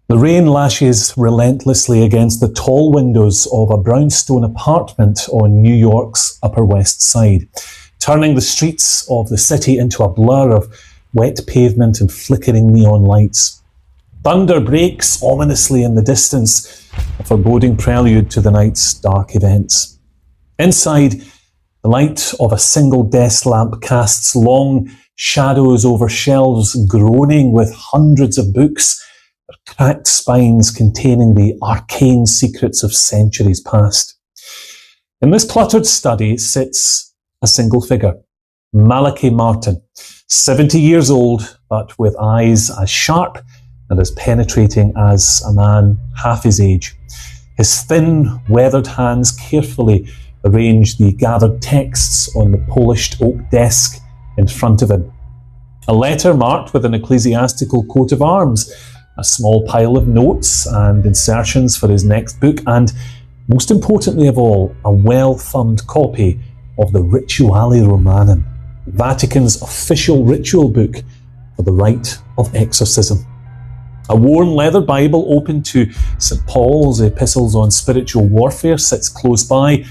The rain lashes relentlessly against the tall windows of a brownstone apartment on New York's Upper West Side, turning the streets of the city into a blur of wet pavement and flickering neon lights. Thunder breaks ominously in the distance, a foreboding prelude to the night's dark events. Inside, the light of a single desk lamp casts long shadows over shelves groaning with hundreds of books, their cracked spines containing the arcane secrets of centuries past. In this cluttered study sits a single figure, Malachi Martin, 70 years old, but with eyes as sharp and as penetrating as a man half his age. His thin, weathered hands carefully arrange the gathered texts on the polished oak desk in front of him. A letter marked with an ecclesiastical coat of arms, a small pile of notes and insertions for his next book, and, most importantly of all, a well-thumbed copy of the Rituale Romanum, Vatican's official ritual book for the rite of exorcism. A worn leather Bible open to St. Paul's epistles on spiritual warfare sits close by,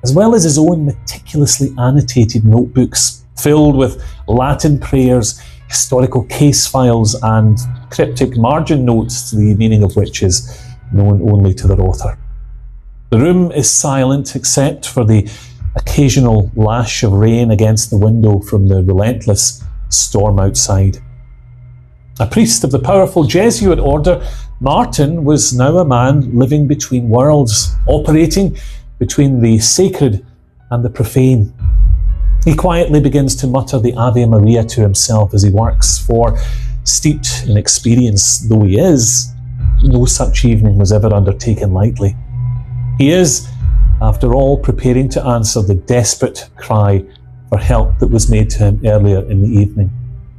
as well as his own meticulously annotated notebooks filled with Latin prayers, historical case files, and cryptic margin notes, the meaning of which is known only to their author. The room is silent except for the occasional lash of rain against the window from the relentless storm outside. A priest of the powerful Jesuit order, Martin was now a man living between worlds, operating between the sacred and the profane. He quietly begins to mutter the Ave Maria to himself as he works, for, steeped in experience though he is, no such evening was ever undertaken lightly. He is, after all, preparing to answer the desperate cry for help that was made to him earlier in the evening.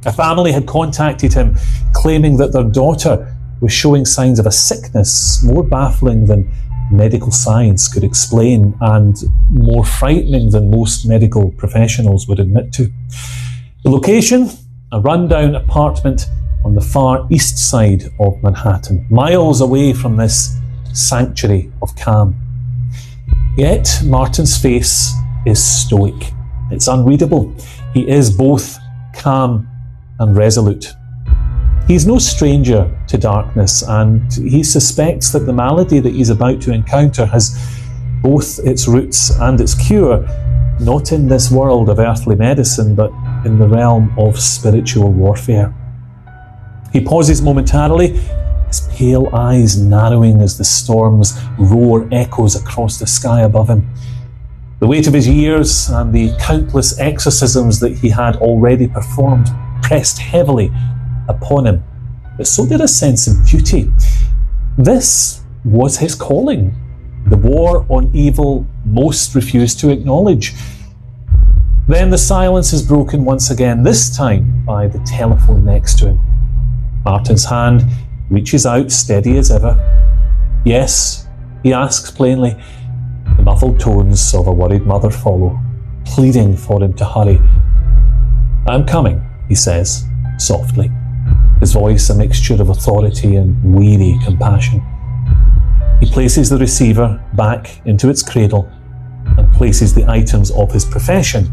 A family had contacted him, claiming that their daughter was showing signs of a sickness more baffling than medical science could explain and more frightening than most medical professionals would admit to. The location, a rundown apartment on the far east side of Manhattan, miles away from this sanctuary of calm. Yet Martin's face is stoic. It's unreadable. He is both calm and resolute. He's no stranger to darkness, and he suspects that the malady that he's about to encounter has both its roots and its cure, not in this world of earthly medicine, but in the realm of spiritual warfare. He pauses momentarily, his pale eyes narrowing as the storm's roar echoes across the sky above him. The weight of his years and the countless exorcisms that he had already performed pressed heavily upon him, but so did a sense of duty. This was his calling, the war on evil most refused to acknowledge. Then the silence is broken once again, this time by the telephone next to him. Martin's hand reaches out, steady as ever. Yes, he asks plainly. The muffled tones of a worried mother follow, pleading for him to hurry. "I'm coming," he says, softly, his voice a mixture of authority and weary compassion. He places the receiver back into its cradle and places the items of his profession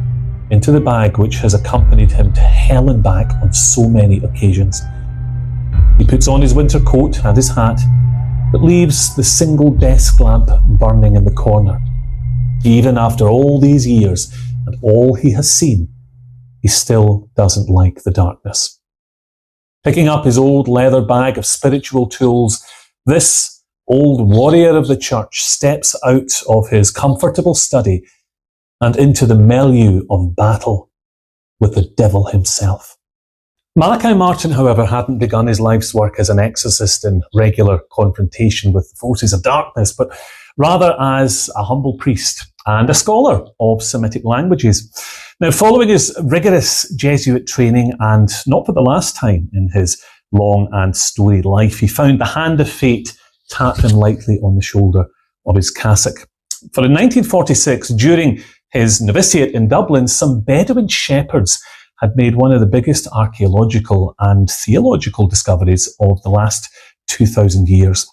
into the bag which has accompanied him to hell and back on so many occasions. He puts on his winter coat and his hat, but leaves the single desk lamp burning in the corner. Even after all these years and all he has seen, he still doesn't like the darkness. Picking up his old leather bag of spiritual tools, this old warrior of the church steps out of his comfortable study and into the milieu of battle with the devil himself. Malachi Martin, however, hadn't begun his life's work as an exorcist in regular confrontation with the forces of darkness, but rather as a humble priest and a scholar of Semitic languages. Now, following his rigorous Jesuit training, and not for the last time in his long and storied life, he found the hand of fate tap him lightly on the shoulder of his cassock. For in 1946, during his novitiate in Dublin, some Bedouin shepherds had made one of the biggest archaeological and theological discoveries of the last 2,000 years.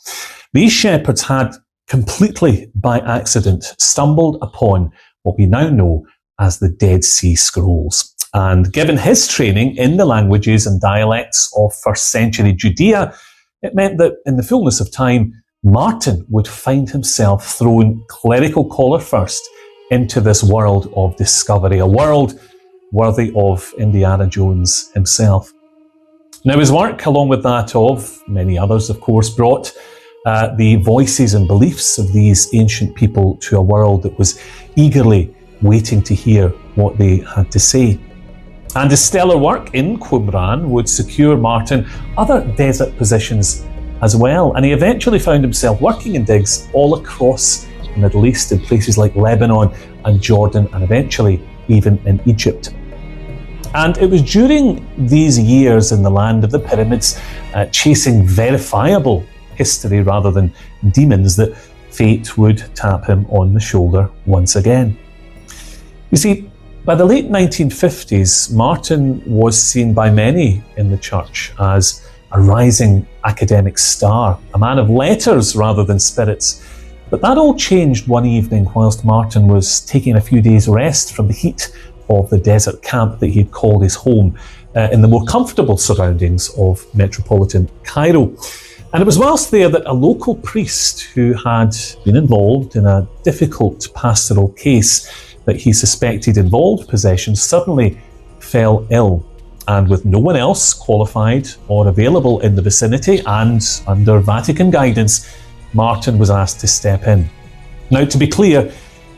These shepherds had, completely by accident, stumbled upon what we now know as the Dead Sea Scrolls. And given his training in the languages and dialects of first century Judea, it meant that in the fullness of time, Martin would find himself thrown clerical collar first into this world of discovery, a world worthy of Indiana Jones himself. Now, his work, along with that of many others, of course, brought the voices and beliefs of these ancient people to a world that was eagerly waiting to hear what they had to say. And his stellar work in Qumran would secure Martin other desert positions as well, and he eventually found himself working in digs all across the Middle East, in places like Lebanon and Jordan, and eventually even in Egypt. And it was during these years in the land of the pyramids, chasing verifiable history rather than demons, that fate would tap him on the shoulder once again. You see, by the late 1950s, Martin was seen by many in the church as a rising academic star, a man of letters rather than spirits. But that all changed one evening whilst Martin was taking a few days' rest from the heat of the desert camp that he had called his home in the more comfortable surroundings of metropolitan Cairo. And it was whilst there that a local priest who had been involved in a difficult pastoral case that he suspected involved possession suddenly fell ill. And with no one else qualified or available in the vicinity and under Vatican guidance, Martin was asked to step in. Now, to be clear,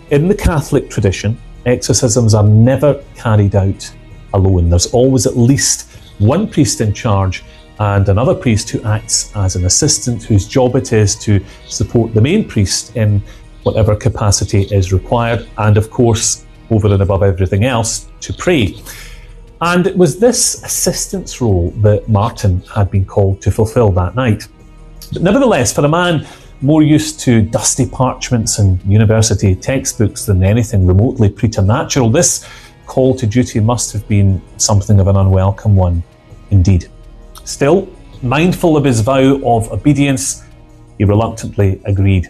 in the Catholic tradition, exorcisms are never carried out alone. There's always at least one priest in charge and another priest who acts as an assistant, whose job it is to support the main priest in whatever capacity is required, and of course, over and above everything else, to pray. And it was this assistant's role that Martin had been called to fulfill that night. But nevertheless, for a man more used to dusty parchments and university textbooks than anything remotely preternatural, this call to duty must have been something of an unwelcome one indeed. Still, mindful of his vow of obedience, he reluctantly agreed.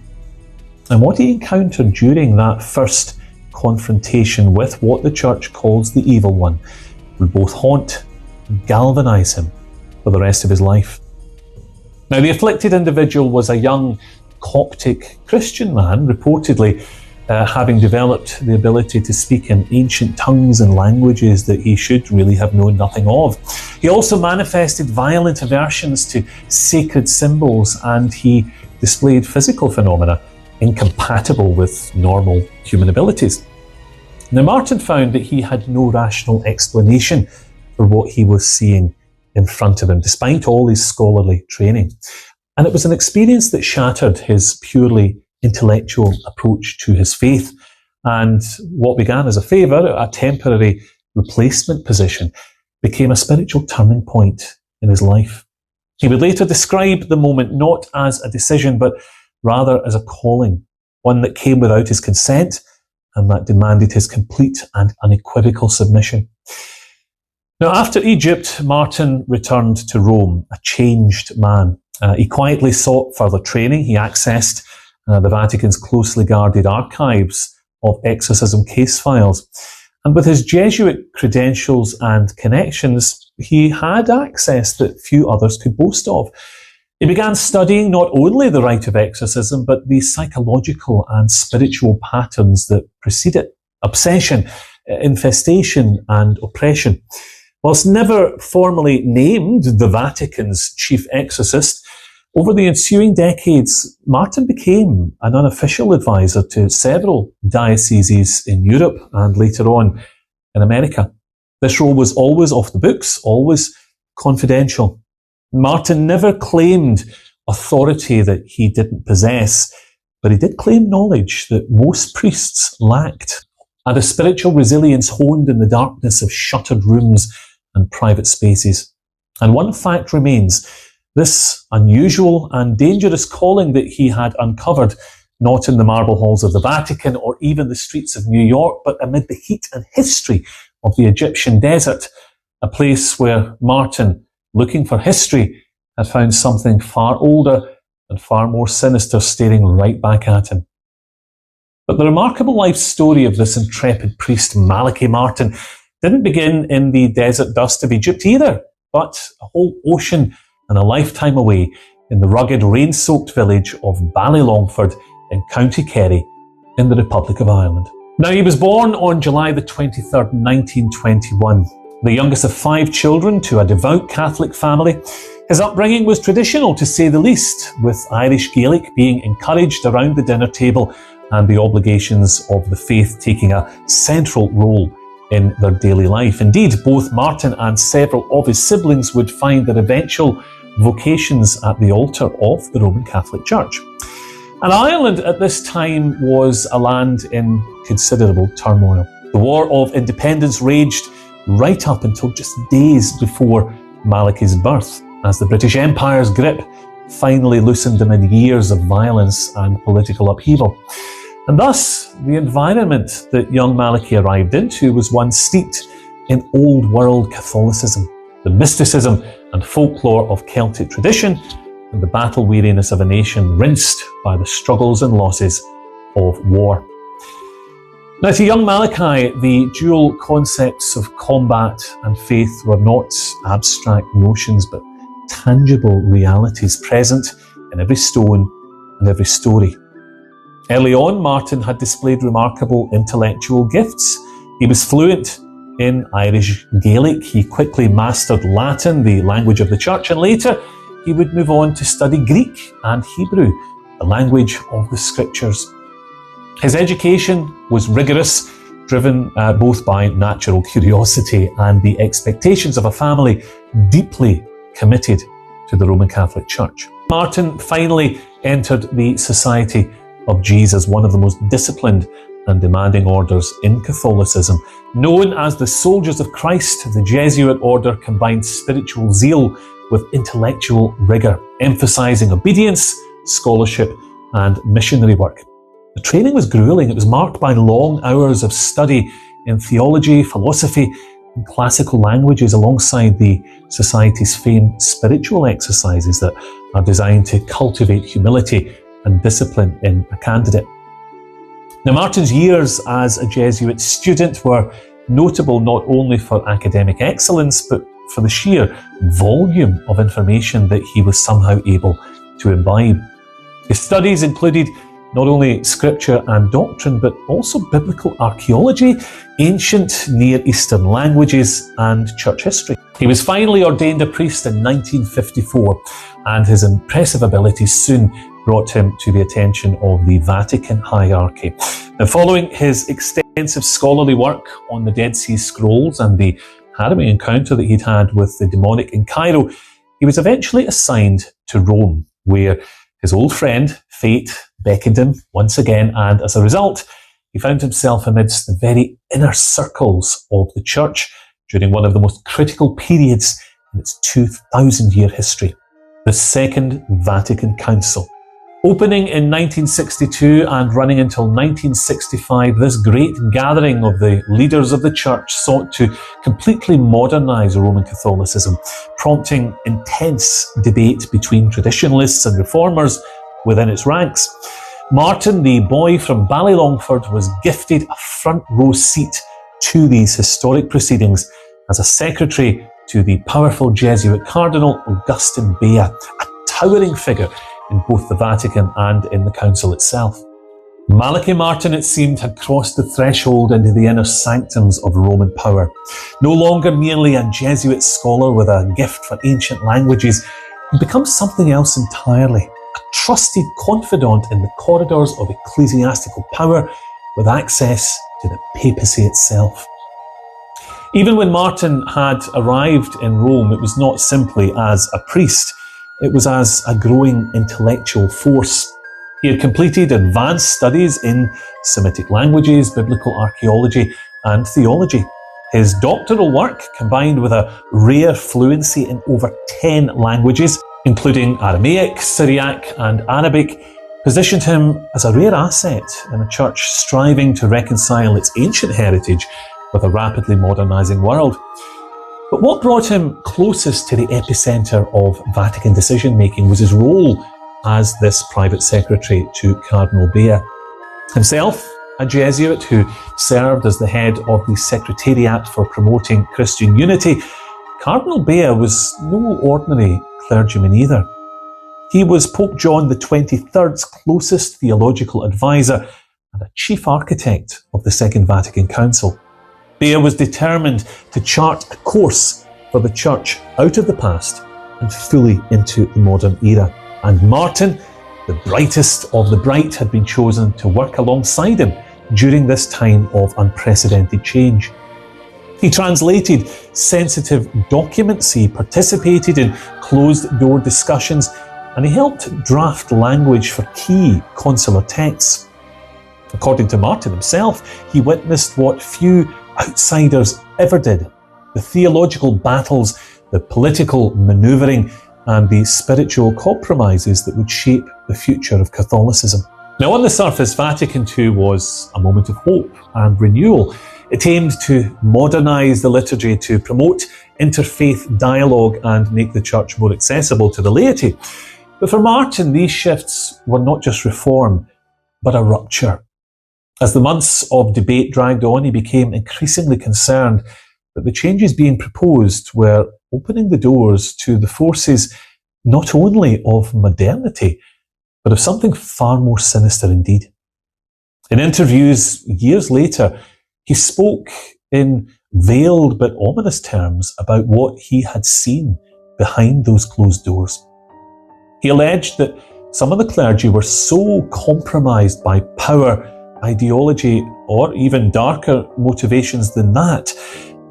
And what he encountered during that first confrontation with what the church calls the evil one would both haunt and galvanise him for the rest of his life. Now, the afflicted individual was a young Coptic Christian man, reportedly having developed the ability to speak in ancient tongues and languages that he should really have known nothing of. He also manifested violent aversions to sacred symbols, and he displayed physical phenomena incompatible with normal human abilities. Now, Martin found that he had no rational explanation for what he was seeing in front of him, despite all his scholarly training. And it was an experience that shattered his purely intellectual approach to his faith, and what began as a favour, a temporary replacement position, became a spiritual turning point in his life. He would later describe the moment not as a decision, but rather as a calling, one that came without his consent and that demanded his complete and unequivocal submission. Now, after Egypt, Martin returned to Rome, a changed man. He quietly sought further training. He accessed the Vatican's closely guarded archives of exorcism case files. And with his Jesuit credentials and connections, he had access that few others could boast of. He began studying not only the rite of exorcism, but the psychological and spiritual patterns that precede it: obsession, infestation, and oppression. Whilst never formally named the Vatican's chief exorcist, over the ensuing decades, Martin became an unofficial advisor to several dioceses in Europe and later on in America. This role was always off the books, always confidential. Martin never claimed authority that he didn't possess, but he did claim knowledge that most priests lacked, and a spiritual resilience honed in the darkness of shuttered rooms and private spaces. And one fact remains: this unusual and dangerous calling that he had uncovered, not in the marble halls of the Vatican or even the streets of New York, but amid the heat and history of the Egyptian desert, a place where Martin, looking for history, had found something far older and far more sinister staring right back at him. But the remarkable life story of this intrepid priest, Malachi Martin, didn't begin in the desert dust of Egypt either, but a whole ocean and a lifetime away in the rugged, rain-soaked village of Ballylongford in County Kerry in the Republic of Ireland. Now, he was born on July the 23rd, 1921, the youngest of 5 children to a devout Catholic family. His upbringing was traditional, to say the least, with Irish Gaelic being encouraged around the dinner table and the obligations of the faith taking a central role in their daily life. Indeed, both Martin and several of his siblings would find their eventual vocations at the altar of the Roman Catholic Church. And Ireland at this time was a land in considerable turmoil. The War of Independence raged right up until just days before Malachi's birth, as the British Empire's grip finally loosened amid years of violence and political upheaval. And thus, the environment that young Malachi arrived into was one steeped in old world Catholicism, the mysticism and folklore of Celtic tradition, and the battle weariness of a nation rinsed by the struggles and losses of war. Now, to young Malachi, the dual concepts of combat and faith were not abstract notions, but tangible realities present in every stone and every story. Early on, Martin had displayed remarkable intellectual gifts. He was fluent in Irish Gaelic. He quickly mastered Latin, the language of the church, and later he would move on to study Greek and Hebrew, the language of the scriptures. His education was rigorous, driven both by natural curiosity and the expectations of a family deeply committed to the Roman Catholic Church. Martin finally entered the Society of Jesus, one of the most disciplined and demanding orders in Catholicism. Known as the Soldiers of Christ, the Jesuit order combined spiritual zeal with intellectual rigour, emphasising obedience, scholarship and missionary work. The training was gruelling. It was marked by long hours of study in theology, philosophy and classical languages, alongside the Society's famed spiritual exercises that are designed to cultivate humility and discipline in a candidate. Now, Martin's years as a Jesuit student were notable not only for academic excellence, but for the sheer volume of information that he was somehow able to imbibe. His studies included not only scripture and doctrine, but also biblical archaeology, ancient Near Eastern languages, and church history. He was finally ordained a priest in 1954, and his impressive abilities soon brought him to the attention of the Vatican hierarchy. Now, following his extensive scholarly work on the Dead Sea Scrolls and the harrowing encounter that he'd had with the demonic in Cairo, he was eventually assigned to Rome, where his old friend, Fate, beckoned him once again, and as a result, he found himself amidst the very inner circles of the Church during one of the most critical periods in its 2,000-year history, the Second Vatican Council. Opening in 1962 and running until 1965, this great gathering of the leaders of the Church sought to completely modernise Roman Catholicism, prompting intense debate between traditionalists and reformers within its ranks. Martin, the boy from Ballylongford, was gifted a front row seat to these historic proceedings as a secretary to the powerful Jesuit Cardinal Augustin Bea, a towering figure in both the Vatican and in the Council itself. Malachi Martin, it seemed, had crossed the threshold into the inner sanctums of Roman power. No longer merely a Jesuit scholar with a gift for ancient languages, he becomes something else entirely, a trusted confidant in the corridors of ecclesiastical power with access to the papacy itself. Even when Martin had arrived in Rome, it was not simply as a priest, it was as a growing intellectual force. He had completed advanced studies in Semitic languages, biblical archaeology, and theology. His doctoral work, combined with a rare fluency in over 10 languages, including Aramaic, Syriac, and Arabic, positioned him as a rare asset in a church striving to reconcile its ancient heritage with a rapidly modernising world. But what brought him closest to the epicentre of Vatican decision-making was his role as this private secretary to Cardinal Bea. Himself a Jesuit who served as the head of the Secretariat for Promoting Christian Unity, Cardinal Bea was no ordinary clergyman either. He was Pope John XXIII's closest theological advisor and a chief architect of the Second Vatican Council. Bea was determined to chart a course for the Church out of the past and fully into the modern era. And Martin, the brightest of the bright, had been chosen to work alongside him during this time of unprecedented change. He translated sensitive documents, he participated in closed-door discussions, and he helped draft language for key consular texts. According to Martin himself, he witnessed what few outsiders ever did: the theological battles, the political manoeuvring, and the spiritual compromises that would shape the future of Catholicism. Now, on the surface, Vatican II was a moment of hope and renewal. It aimed to modernise the liturgy, to promote interfaith dialogue and make the Church more accessible to the laity. But for Martin, these shifts were not just reform, but a rupture. As the months of debate dragged on, he became increasingly concerned that the changes being proposed were opening the doors to the forces not only of modernity, but of something far more sinister indeed. In interviews years later, he spoke in veiled but ominous terms about what he had seen behind those closed doors. He alleged that some of the clergy were so compromised by power, ideology, or even darker motivations than that,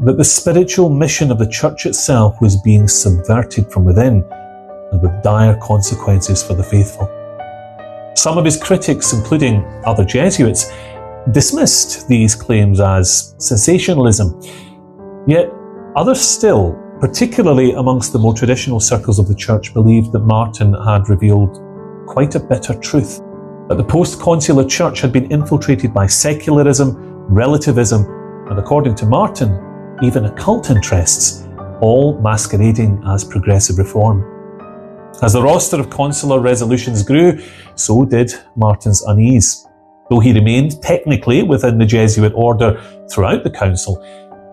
that the spiritual mission of the Church itself was being subverted from within, and with dire consequences for the faithful. Some of his critics, including other Jesuits, dismissed these claims as sensationalism. Yet others still, particularly amongst the more traditional circles of the Church, believed that Martin had revealed quite a bitter truth, that the post-consular Church had been infiltrated by secularism, relativism, and according to Martin, even occult interests, all masquerading as progressive reform. As the roster of consular resolutions grew, so did Martin's unease. Though he remained technically within the Jesuit order throughout the council,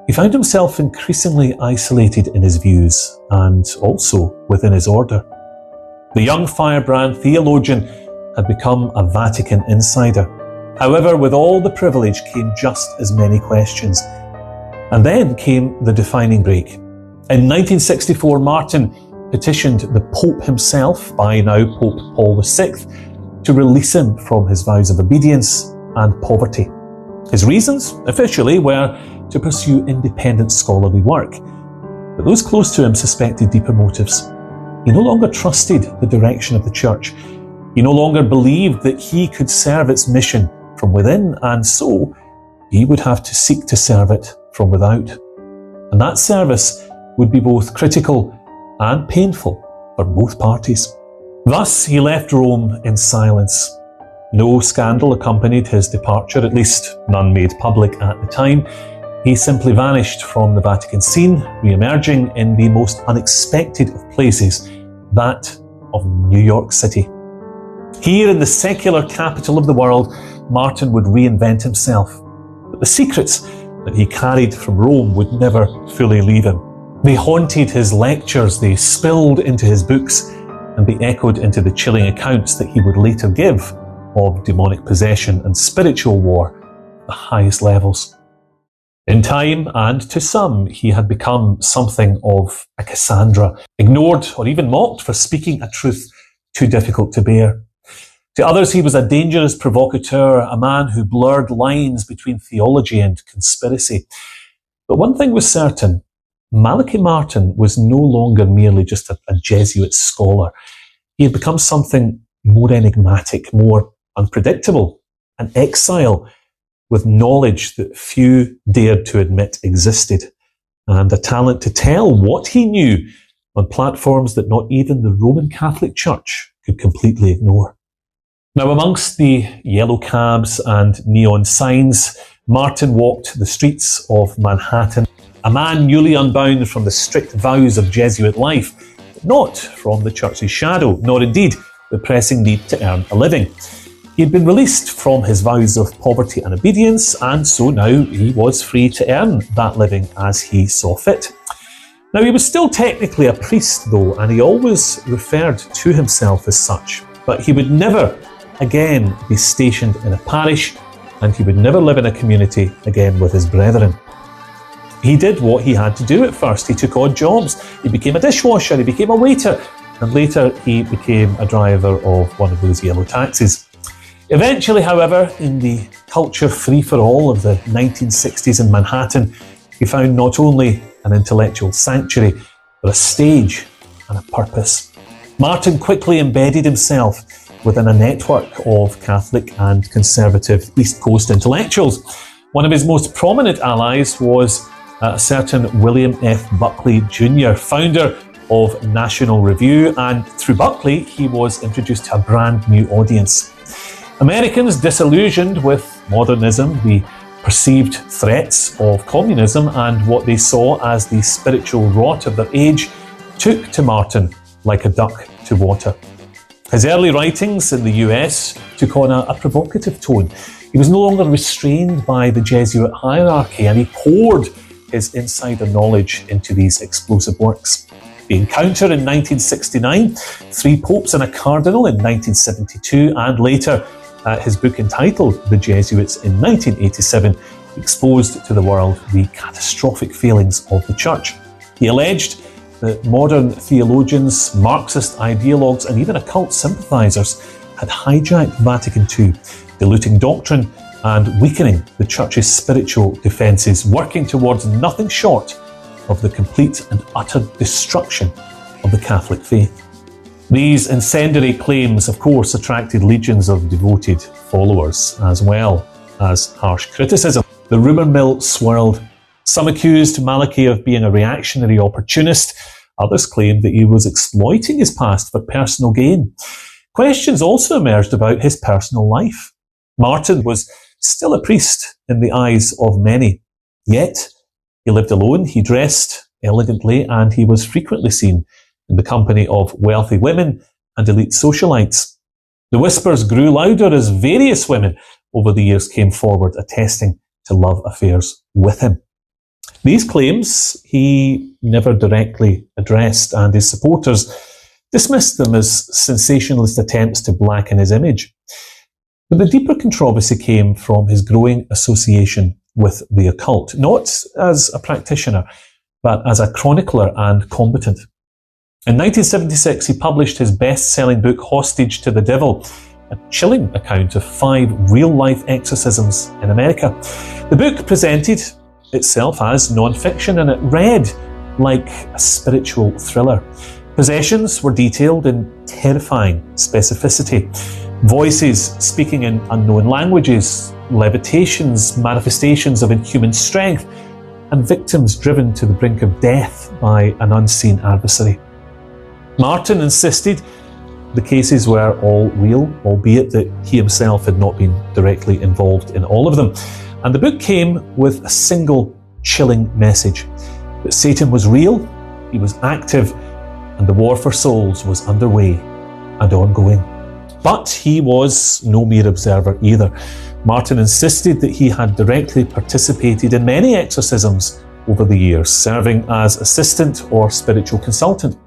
he found himself increasingly isolated in his views and also within his order. The young firebrand theologian had become a Vatican insider. However, with all the privilege came just as many questions. And then came the defining break. In 1964, Martin petitioned the Pope himself, by now Pope Paul VI, to release him from his vows of obedience and poverty. His reasons, officially, were to pursue independent scholarly work. But those close to him suspected deeper motives. He no longer trusted the direction of the Church. He no longer believed that he could serve its mission from within, and so he would have to seek to serve it from without. And that service would be both critical and painful for both parties. Thus, he left Rome in silence. No scandal accompanied his departure, at least none made public at the time. He simply vanished from the Vatican scene, re-emerging in the most unexpected of places, that of New York City. Here in the secular capital of the world, Martin would reinvent himself. But the secrets that he carried from Rome would never fully leave him. They haunted his lectures, they spilled into his books, and they echoed into the chilling accounts that he would later give of demonic possession and spiritual war at the highest levels. In time, and to some, he had become something of a Cassandra, ignored or even mocked for speaking a truth too difficult to bear. To others, he was a dangerous provocateur, a man who blurred lines between theology and conspiracy. But one thing was certain: Malachi Martin was no longer merely just a Jesuit scholar. He had become something more enigmatic, more unpredictable, an exile with knowledge that few dared to admit existed, and a talent to tell what he knew on platforms that not even the Roman Catholic Church could completely ignore. Now, amongst the yellow cabs and neon signs, Martin walked the streets of Manhattan a man newly unbound from the strict vows of Jesuit life, but not from the Church's shadow, nor indeed the pressing need to earn a living. He had been released from his vows of poverty and obedience, and so now he was free to earn that living as he saw fit. Now, he was still technically a priest, though, and he always referred to himself as such, but he would never again be stationed in a parish, and he would never live in a community again with his brethren. He did what he had to do at first. He took odd jobs. He became a dishwasher, he became a waiter, and later he became a driver of one of those yellow taxis. Eventually, however, in the culture free-for-all of the 1960s in Manhattan, he found not only an intellectual sanctuary, but a stage and a purpose. Martin quickly embedded himself within a network of Catholic and conservative East Coast intellectuals. One of his most prominent allies was a certain William F. Buckley Jr., founder of National Review, and through Buckley, he was introduced to a brand new audience. Americans disillusioned with modernism, the perceived threats of communism, and what they saw as the spiritual rot of their age, took to Martin like a duck to water. His early writings in the US took on a provocative tone. He was no longer restrained by the Jesuit hierarchy, and he poured his insider knowledge into these explosive works. The Encounter in 1969, Three Popes and a Cardinal in 1972, and later his book entitled The Jesuits in 1987 exposed to the world the catastrophic failings of the Church. He alleged that modern theologians, Marxist ideologues, and even occult sympathisers had hijacked Vatican II, diluting doctrine and weakening the Church's spiritual defences, working towards nothing short of the complete and utter destruction of the Catholic faith. These incendiary claims, of course, attracted legions of devoted followers, as well as harsh criticism. The rumour mill swirled. Some accused Malachi of being a reactionary opportunist. Others claimed that he was exploiting his past for personal gain. Questions also emerged about his personal life. Martin was still a priest in the eyes of many. Yet, he lived alone, he dressed elegantly, and he was frequently seen in the company of wealthy women and elite socialites. The whispers grew louder as various women over the years came forward attesting to love affairs with him. These claims he never directly addressed, and his supporters dismissed them as sensationalist attempts to blacken his image. But the deeper controversy came from his growing association with the occult, not as a practitioner, but as a chronicler and combatant. In 1976, he published his best-selling book, Hostage to the Devil, a chilling account of 5 real-life exorcisms in America. The book presented itself as non-fiction, and it read like a spiritual thriller. Possessions were detailed in terrifying specificity. Voices speaking in unknown languages, levitations, manifestations of inhuman strength, and victims driven to the brink of death by an unseen adversary. Martin insisted the cases were all real, albeit that he himself had not been directly involved in all of them. And the book came with a single chilling message: that Satan was real, he was active, and the war for souls was underway and ongoing. But he was no mere observer either. Martin insisted that he had directly participated in many exorcisms over the years, serving as assistant or spiritual consultant.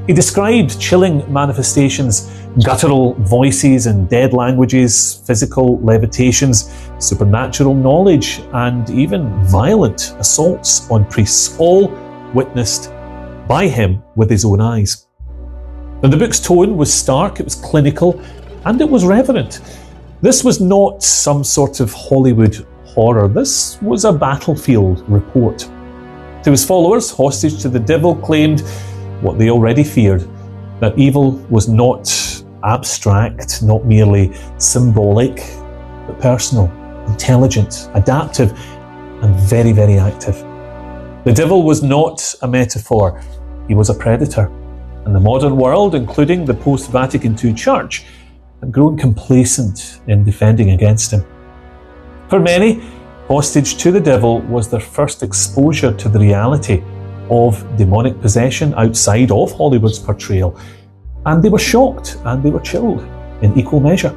He described chilling manifestations, guttural voices in dead languages, physical levitations, supernatural knowledge, and even violent assaults on priests, all witnessed by him with his own eyes. And the book's tone was stark, it was clinical, and it was reverent. This was not some sort of Hollywood horror. This was a battlefield report. To his followers, Hostage to the Devil claimed what they already feared, that evil was not abstract, not merely symbolic, but personal, intelligent, adaptive, and very, very active. The devil was not a metaphor, he was a predator. And the modern world, including the post-Vatican II Church, had grown complacent in defending against him. For many, hostage to the devil was their first exposure to the reality of demonic possession outside of Hollywood's portrayal, and they were shocked and they were chilled in equal measure.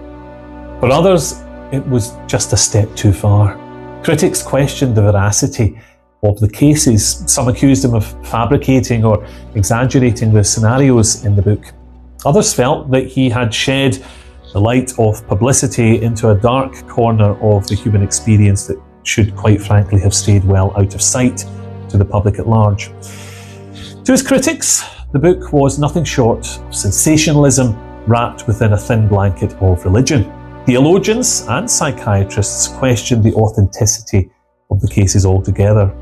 For others, it was just a step too far. Critics questioned the veracity of the cases. Some accused him of fabricating or exaggerating the scenarios in the book. Others felt that he had shed the light of publicity into a dark corner of the human experience that should, quite frankly, have stayed well out of sight to the public at large. To his critics, the book was nothing short of sensationalism wrapped within a thin blanket of religion. Theologians and psychiatrists questioned the authenticity of the cases altogether.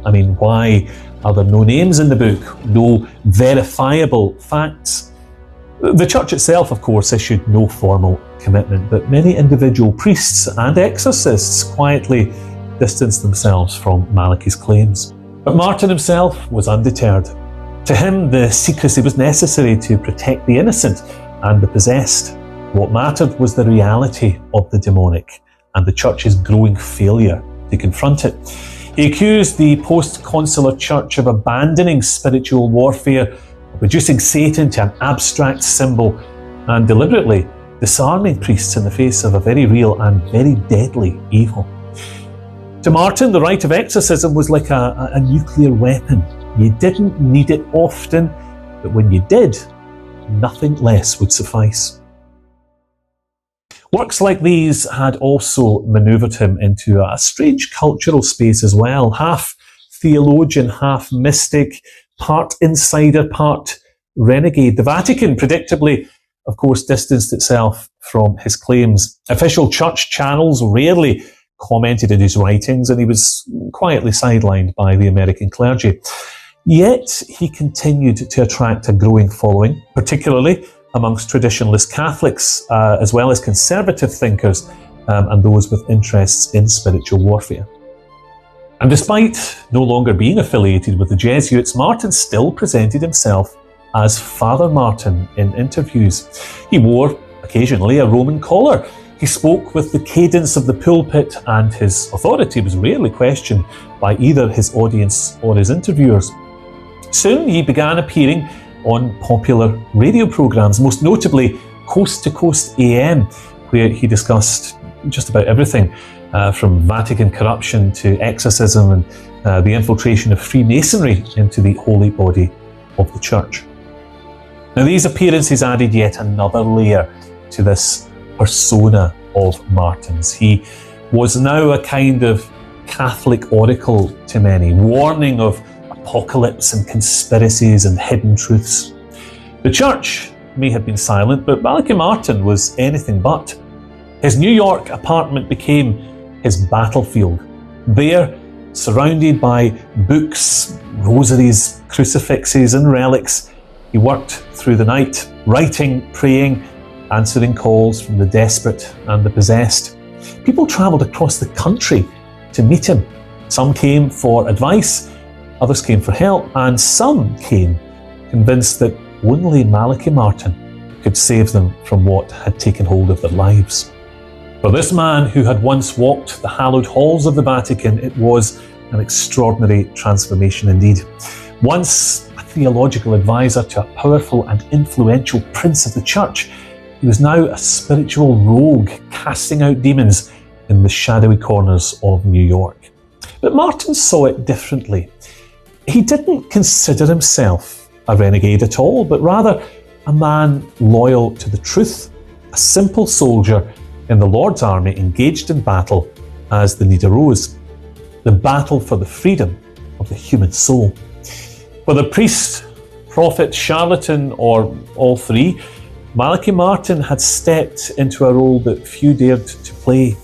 I mean, why are there no names in the book, no verifiable facts? The church itself, of course, issued no formal commitment, but many individual priests and exorcists quietly distanced themselves from Malachi's claims. But Martin himself was undeterred. To him, the secrecy was necessary to protect the innocent and the possessed. What mattered was the reality of the demonic and the church's growing failure to confront it. He accused the post-consular church of abandoning spiritual warfare, of reducing Satan to an abstract symbol, and deliberately disarming priests in the face of a very real and very deadly evil. To Martin, the rite of exorcism was like a nuclear weapon. You didn't need it often, but when you did, nothing less would suffice. Works like these had also manoeuvred him into a strange cultural space as well, half theologian, half mystic, part insider, part renegade. The Vatican, predictably, of course, distanced itself from his claims. Official church channels rarely commented in his writings, and he was quietly sidelined by the American clergy. Yet he continued to attract a growing following, particularly amongst traditionalist Catholics, as well as conservative thinkers and those with interests in spiritual warfare. And despite no longer being affiliated with the Jesuits, Martin still presented himself as Father Martin in interviews. He wore, occasionally, a Roman collar. He spoke with the cadence of the pulpit, and his authority was rarely questioned by either his audience or his interviewers. Soon he began appearing on popular radio programs, most notably Coast to Coast AM, where he discussed just about everything, from Vatican corruption to exorcism and the infiltration of Freemasonry into the holy body of the church. Now, these appearances added yet another layer to this persona of Martin's. He was now a kind of Catholic oracle to many, warning of apocalypse and conspiracies and hidden truths. The church may have been silent, but Malachi Martin was anything but. His New York apartment became his battlefield. There, surrounded by books, rosaries, crucifixes and relics, he worked through the night, writing, praying, answering calls from the desperate and the possessed. People travelled across the country to meet him. Some came for advice, others came for help, and some came convinced that only Malachi Martin could save them from what had taken hold of their lives. For this man who had once walked the hallowed halls of the Vatican, it was an extraordinary transformation indeed. Once a theological advisor to a powerful and influential prince of the church, he was now a spiritual rogue casting out demons in the shadowy corners of New York. But Martin saw it differently. He didn't consider himself a renegade at all, but rather a man loyal to the truth, a simple soldier in the Lord's army engaged in battle as the need arose, the battle for the freedom of the human soul. Whether priest, prophet, charlatan, or all three, Malachi Martin had stepped into a role that few dared to play.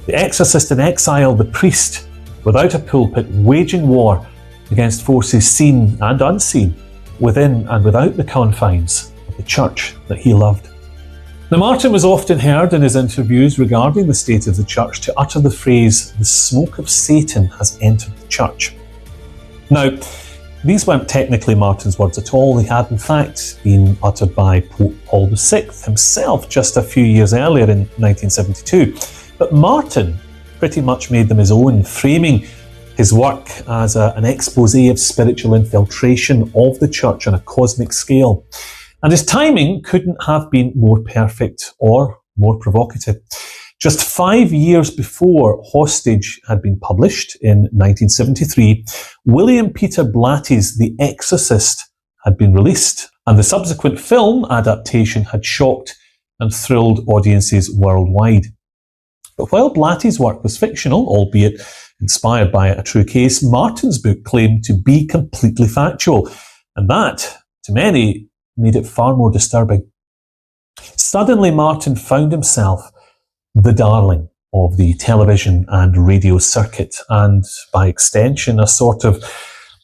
The exorcist in exile, the priest without a pulpit, waging war against forces seen and unseen, within and without the confines of the church that he loved. Now, Martin was often heard in his interviews regarding the state of the church to utter the phrase, "The smoke of Satan has entered the church." Now, these weren't technically Martin's words at all. They had in fact been uttered by Pope Paul VI himself just a few years earlier in 1972. But Martin pretty much made them his own, framing his work as an expose of spiritual infiltration of the church on a cosmic scale. And his timing couldn't have been more perfect or more provocative. Just 5 years before Hostage had been published in 1973, William Peter Blatty's The Exorcist had been released, and the subsequent film adaptation had shocked and thrilled audiences worldwide. But while Blatty's work was fictional, albeit inspired by a true case, Martin's book claimed to be completely factual, and that, to many, made it far more disturbing. Suddenly, Martin found himself the darling of the television and radio circuit, and by extension, a sort of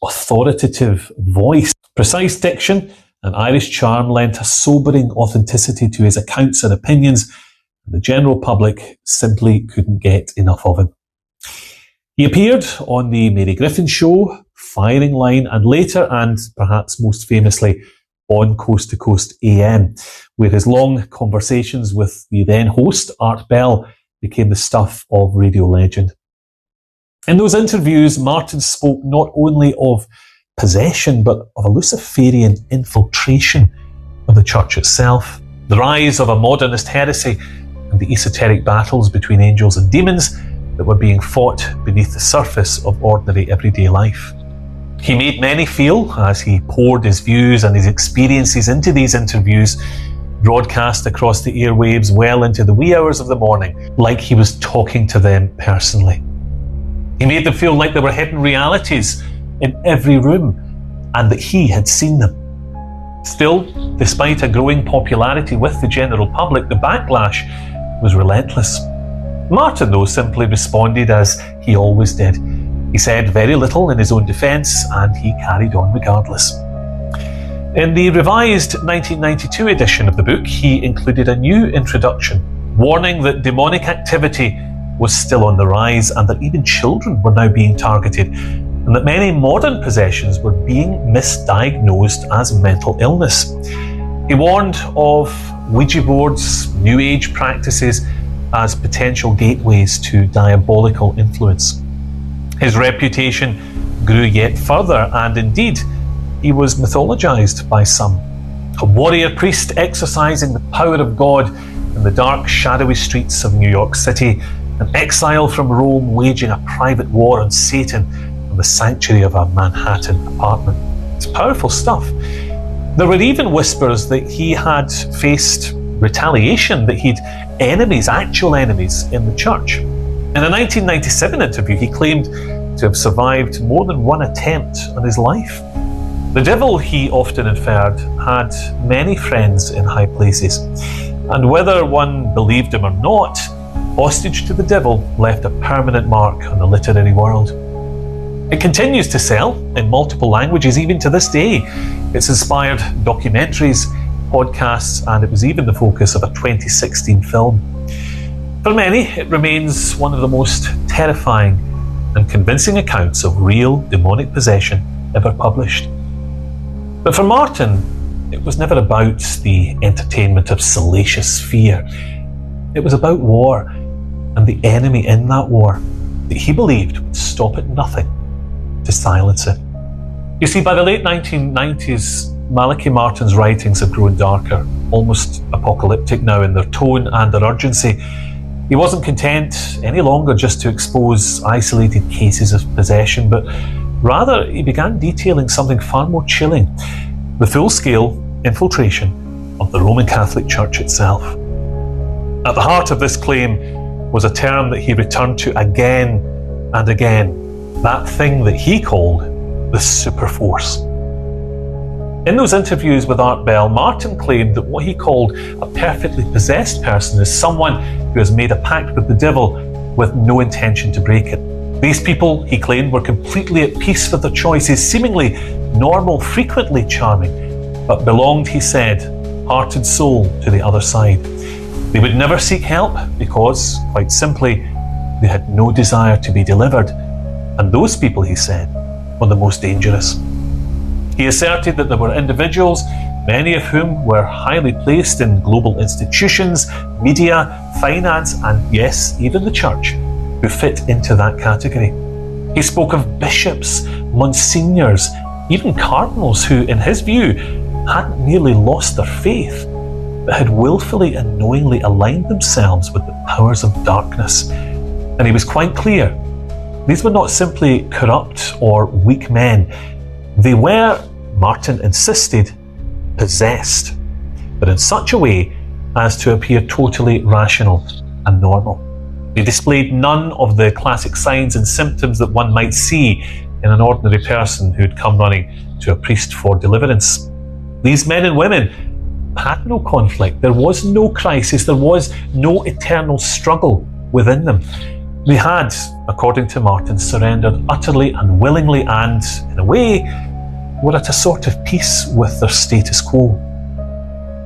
authoritative voice. Precise diction and Irish charm lent a sobering authenticity to his accounts and opinions, and the general public simply couldn't get enough of him. He appeared on the Mary Griffin Show, Firing Line, and later, and perhaps most famously, on Coast to Coast AM, where his long conversations with the then host, Art Bell, became the stuff of radio legend. In those interviews, Martin spoke not only of possession, but of a Luciferian infiltration of the church itself, the rise of a modernist heresy, and the esoteric battles between angels and demons that were being fought beneath the surface of ordinary everyday life. He made many feel, as he poured his views and his experiences into these interviews, broadcast across the airwaves well into the wee hours of the morning, like he was talking to them personally. He made them feel like there were hidden realities in every room, and that he had seen them. Still, despite a growing popularity with the general public, the backlash was relentless. Martin, though, simply responded as he always did. He said very little in his own defence, and he carried on regardless. In the revised 1992 edition of the book, he included a new introduction, warning that demonic activity was still on the rise, and that even children were now being targeted, and that many modern possessions were being misdiagnosed as mental illness. He warned of Ouija boards, New Age practices as potential gateways to diabolical influence. His reputation grew yet further, and indeed, he was mythologized by some. A warrior priest exercising the power of God in the dark, shadowy streets of New York City, an exile from Rome waging a private war on Satan in the sanctuary of a Manhattan apartment. It's powerful stuff. There were even whispers that he had faced retaliation, that he'd enemies, actual enemies in the church. In a 1997 interview, he claimed to have survived more than one attempt on his life. The devil, he often inferred, had many friends in high places, and whether one believed him or not, Hostage to the Devil left a permanent mark on the literary world. It continues to sell in multiple languages even to this day. It's inspired documentaries, podcasts, and it was even the focus of a 2016 film. For many, it remains one of the most terrifying and convincing accounts of real demonic possession ever published. But for Martin, it was never about the entertainment of salacious fear. It was about war and the enemy in that war that he believed would stop at nothing to silence it. You see, by the late 1990s, Malachi Martin's writings have grown darker, almost apocalyptic now in their tone and their urgency. He wasn't content any longer just to expose isolated cases of possession, but rather he began detailing something far more chilling: the full-scale infiltration of the Roman Catholic Church itself. At the heart of this claim was a term that he returned to again and again, that thing that he called the superforce. In those interviews with Art Bell, Martin claimed that what he called a perfectly possessed person is someone who has made a pact with the devil with no intention to break it. These people, he claimed, were completely at peace with their choices, seemingly normal, frequently charming, but belonged, he said, heart and soul to the other side. They would never seek help because, quite simply, they had no desire to be delivered. And those people, he said, were the most dangerous. He asserted that there were individuals, many of whom were highly placed in global institutions, media, finance, and yes, even the church, who fit into that category. He spoke of bishops, monsignors, even cardinals who, in his view, hadn't merely lost their faith, but had willfully and knowingly aligned themselves with the powers of darkness. And he was quite clear, these were not simply corrupt or weak men. They were, Martin insisted, possessed, but in such a way as to appear totally rational and normal. They displayed none of the classic signs and symptoms that one might see in an ordinary person who'd come running to a priest for deliverance. These men and women had no conflict. There was no crisis. There was no eternal struggle within them. They had, according to Martin, surrendered utterly and willingly and, in a way, were at a sort of peace with their status quo.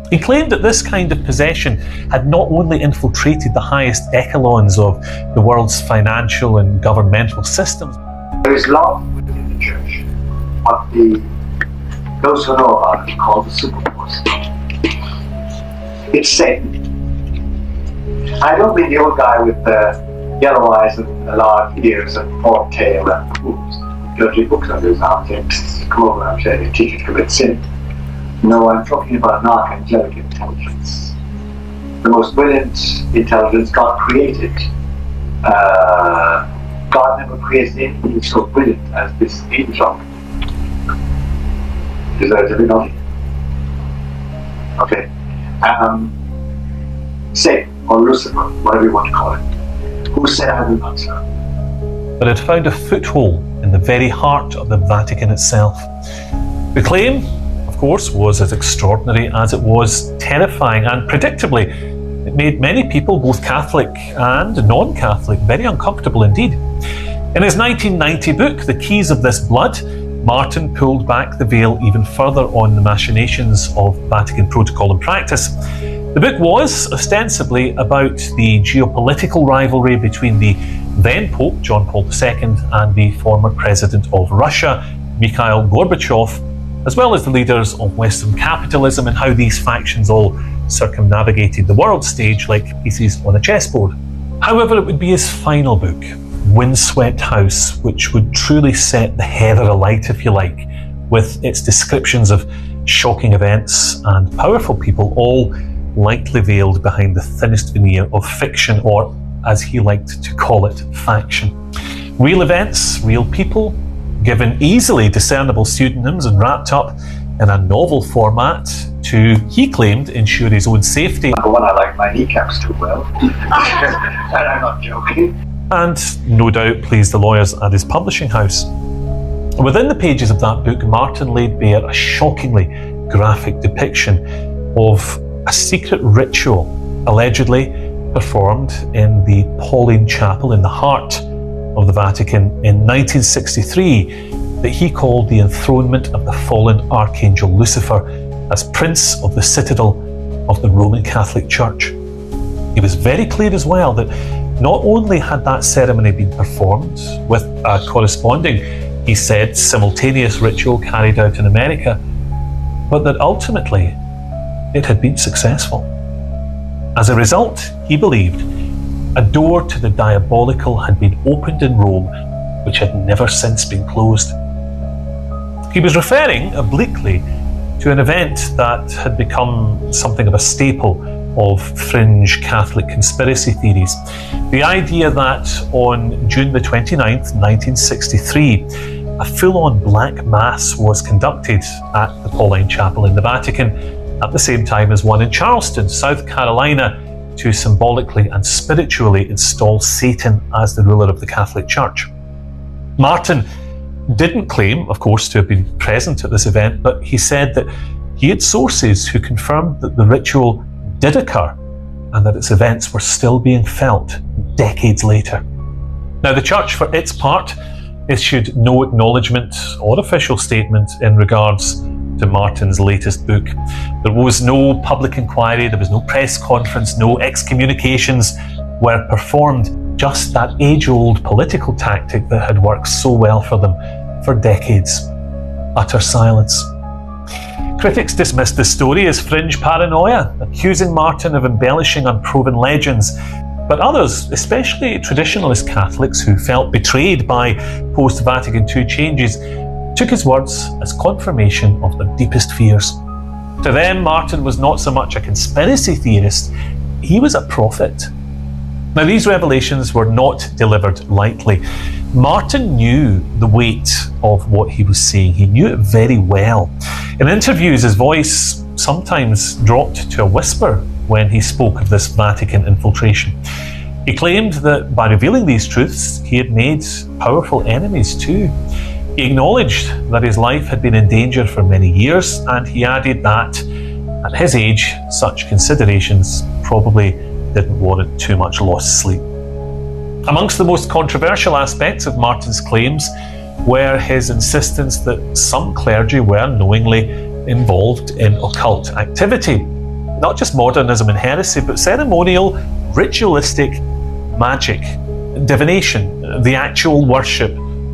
He claimed that this kind of possession had not only infiltrated the highest echelons of the world's financial and governmental systems. There is love within the church, what those who know about it call the superforce. It's Satan. I don't mean the old guy with the yellow eyes and large ears and forked tail and hooves. Dirty books under his arms and come over and say you teach you to commit sin. No, I'm talking about an archangelic intelligence. The most brilliant intelligence God created. God never created anything so brilliant as this angel. Deserves to be naughty. Okay. Satan, or Lucifer, whatever you want to call it, who said I will not serve. But it found a foothold in the very heart of the Vatican itself. The claim, of course, was as extraordinary as it was terrifying, and predictably, it made many people, both Catholic and non-Catholic, very uncomfortable indeed. In his 1990 book, The Keys of This Blood, Martin pulled back the veil even further on the machinations of Vatican protocol and practice. The book was ostensibly about the geopolitical rivalry between the then Pope John Paul II and the former President of Russia, Mikhail Gorbachev, as well as the leaders of Western capitalism and how these factions all circumnavigated the world stage like pieces on a chessboard. However, it would be his final book, Windswept House, which would truly set the heather alight, if you like, with its descriptions of shocking events and powerful people, all lightly veiled behind the thinnest veneer of fiction, or, as he liked to call it, faction. Real events, real people, given easily discernible pseudonyms and wrapped up in a novel format to, he claimed, ensure his own safety. Number one, I like my kneecaps too well. And I'm not joking. And no doubt pleased the lawyers at his publishing house. Within the pages of that book, Martin laid bare a shockingly graphic depiction of a secret ritual allegedly performed in the Pauline Chapel in the heart of the Vatican in 1963 that he called the enthronement of the fallen archangel Lucifer as Prince of the Citadel of the Roman Catholic Church. He was very clear as well that not only had that ceremony been performed with a corresponding, he said, simultaneous ritual carried out in America, but that ultimately it had been successful. As a result, he believed, a door to the diabolical had been opened in Rome which had never since been closed. He was referring obliquely to an event that had become something of a staple of fringe Catholic conspiracy theories. The idea that on June the 29th, 1963, a full-on black mass was conducted at the Pauline Chapel in the Vatican at the same time as one in Charleston, South Carolina, to symbolically and spiritually install Satan as the ruler of the Catholic Church. Martin didn't claim, of course, to have been present at this event, but he said that he had sources who confirmed that the ritual did occur and that its events were still being felt decades later. Now, the Church, for its part, issued no acknowledgement or official statement in regards to Martin's latest book. There was no public inquiry, there was no press conference, no excommunications were performed, just that age-old political tactic that had worked so well for them for decades. Utter silence. Critics dismissed the story as fringe paranoia, accusing Martin of embellishing unproven legends. But others, especially traditionalist Catholics who felt betrayed by post-Vatican II changes, took his words as confirmation of their deepest fears. To them, Martin was not so much a conspiracy theorist, he was a prophet. Now, these revelations were not delivered lightly. Martin knew the weight of what he was saying. He knew it very well. In interviews, his voice sometimes dropped to a whisper when he spoke of this Vatican infiltration. He claimed that by revealing these truths, he had made powerful enemies too. He acknowledged that his life had been in danger for many years, and he added that at his age, such considerations probably didn't warrant too much lost sleep. Amongst the most controversial aspects of Martin's claims were his insistence that some clergy were knowingly involved in occult activity. Not just modernism and heresy, but ceremonial, ritualistic magic, divination, the actual worship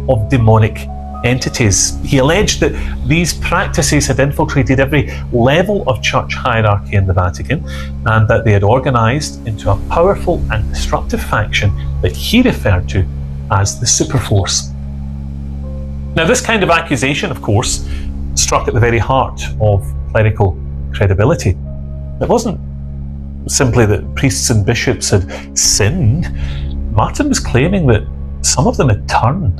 of demonic entities. He alleged that these practices had infiltrated every level of church hierarchy in the Vatican, and that they had organised into a powerful and destructive faction that he referred to as the Superforce. Now, this kind of accusation, of course, struck at the very heart of clerical credibility. It wasn't simply that priests and bishops had sinned. Martin was claiming that some of them had turned.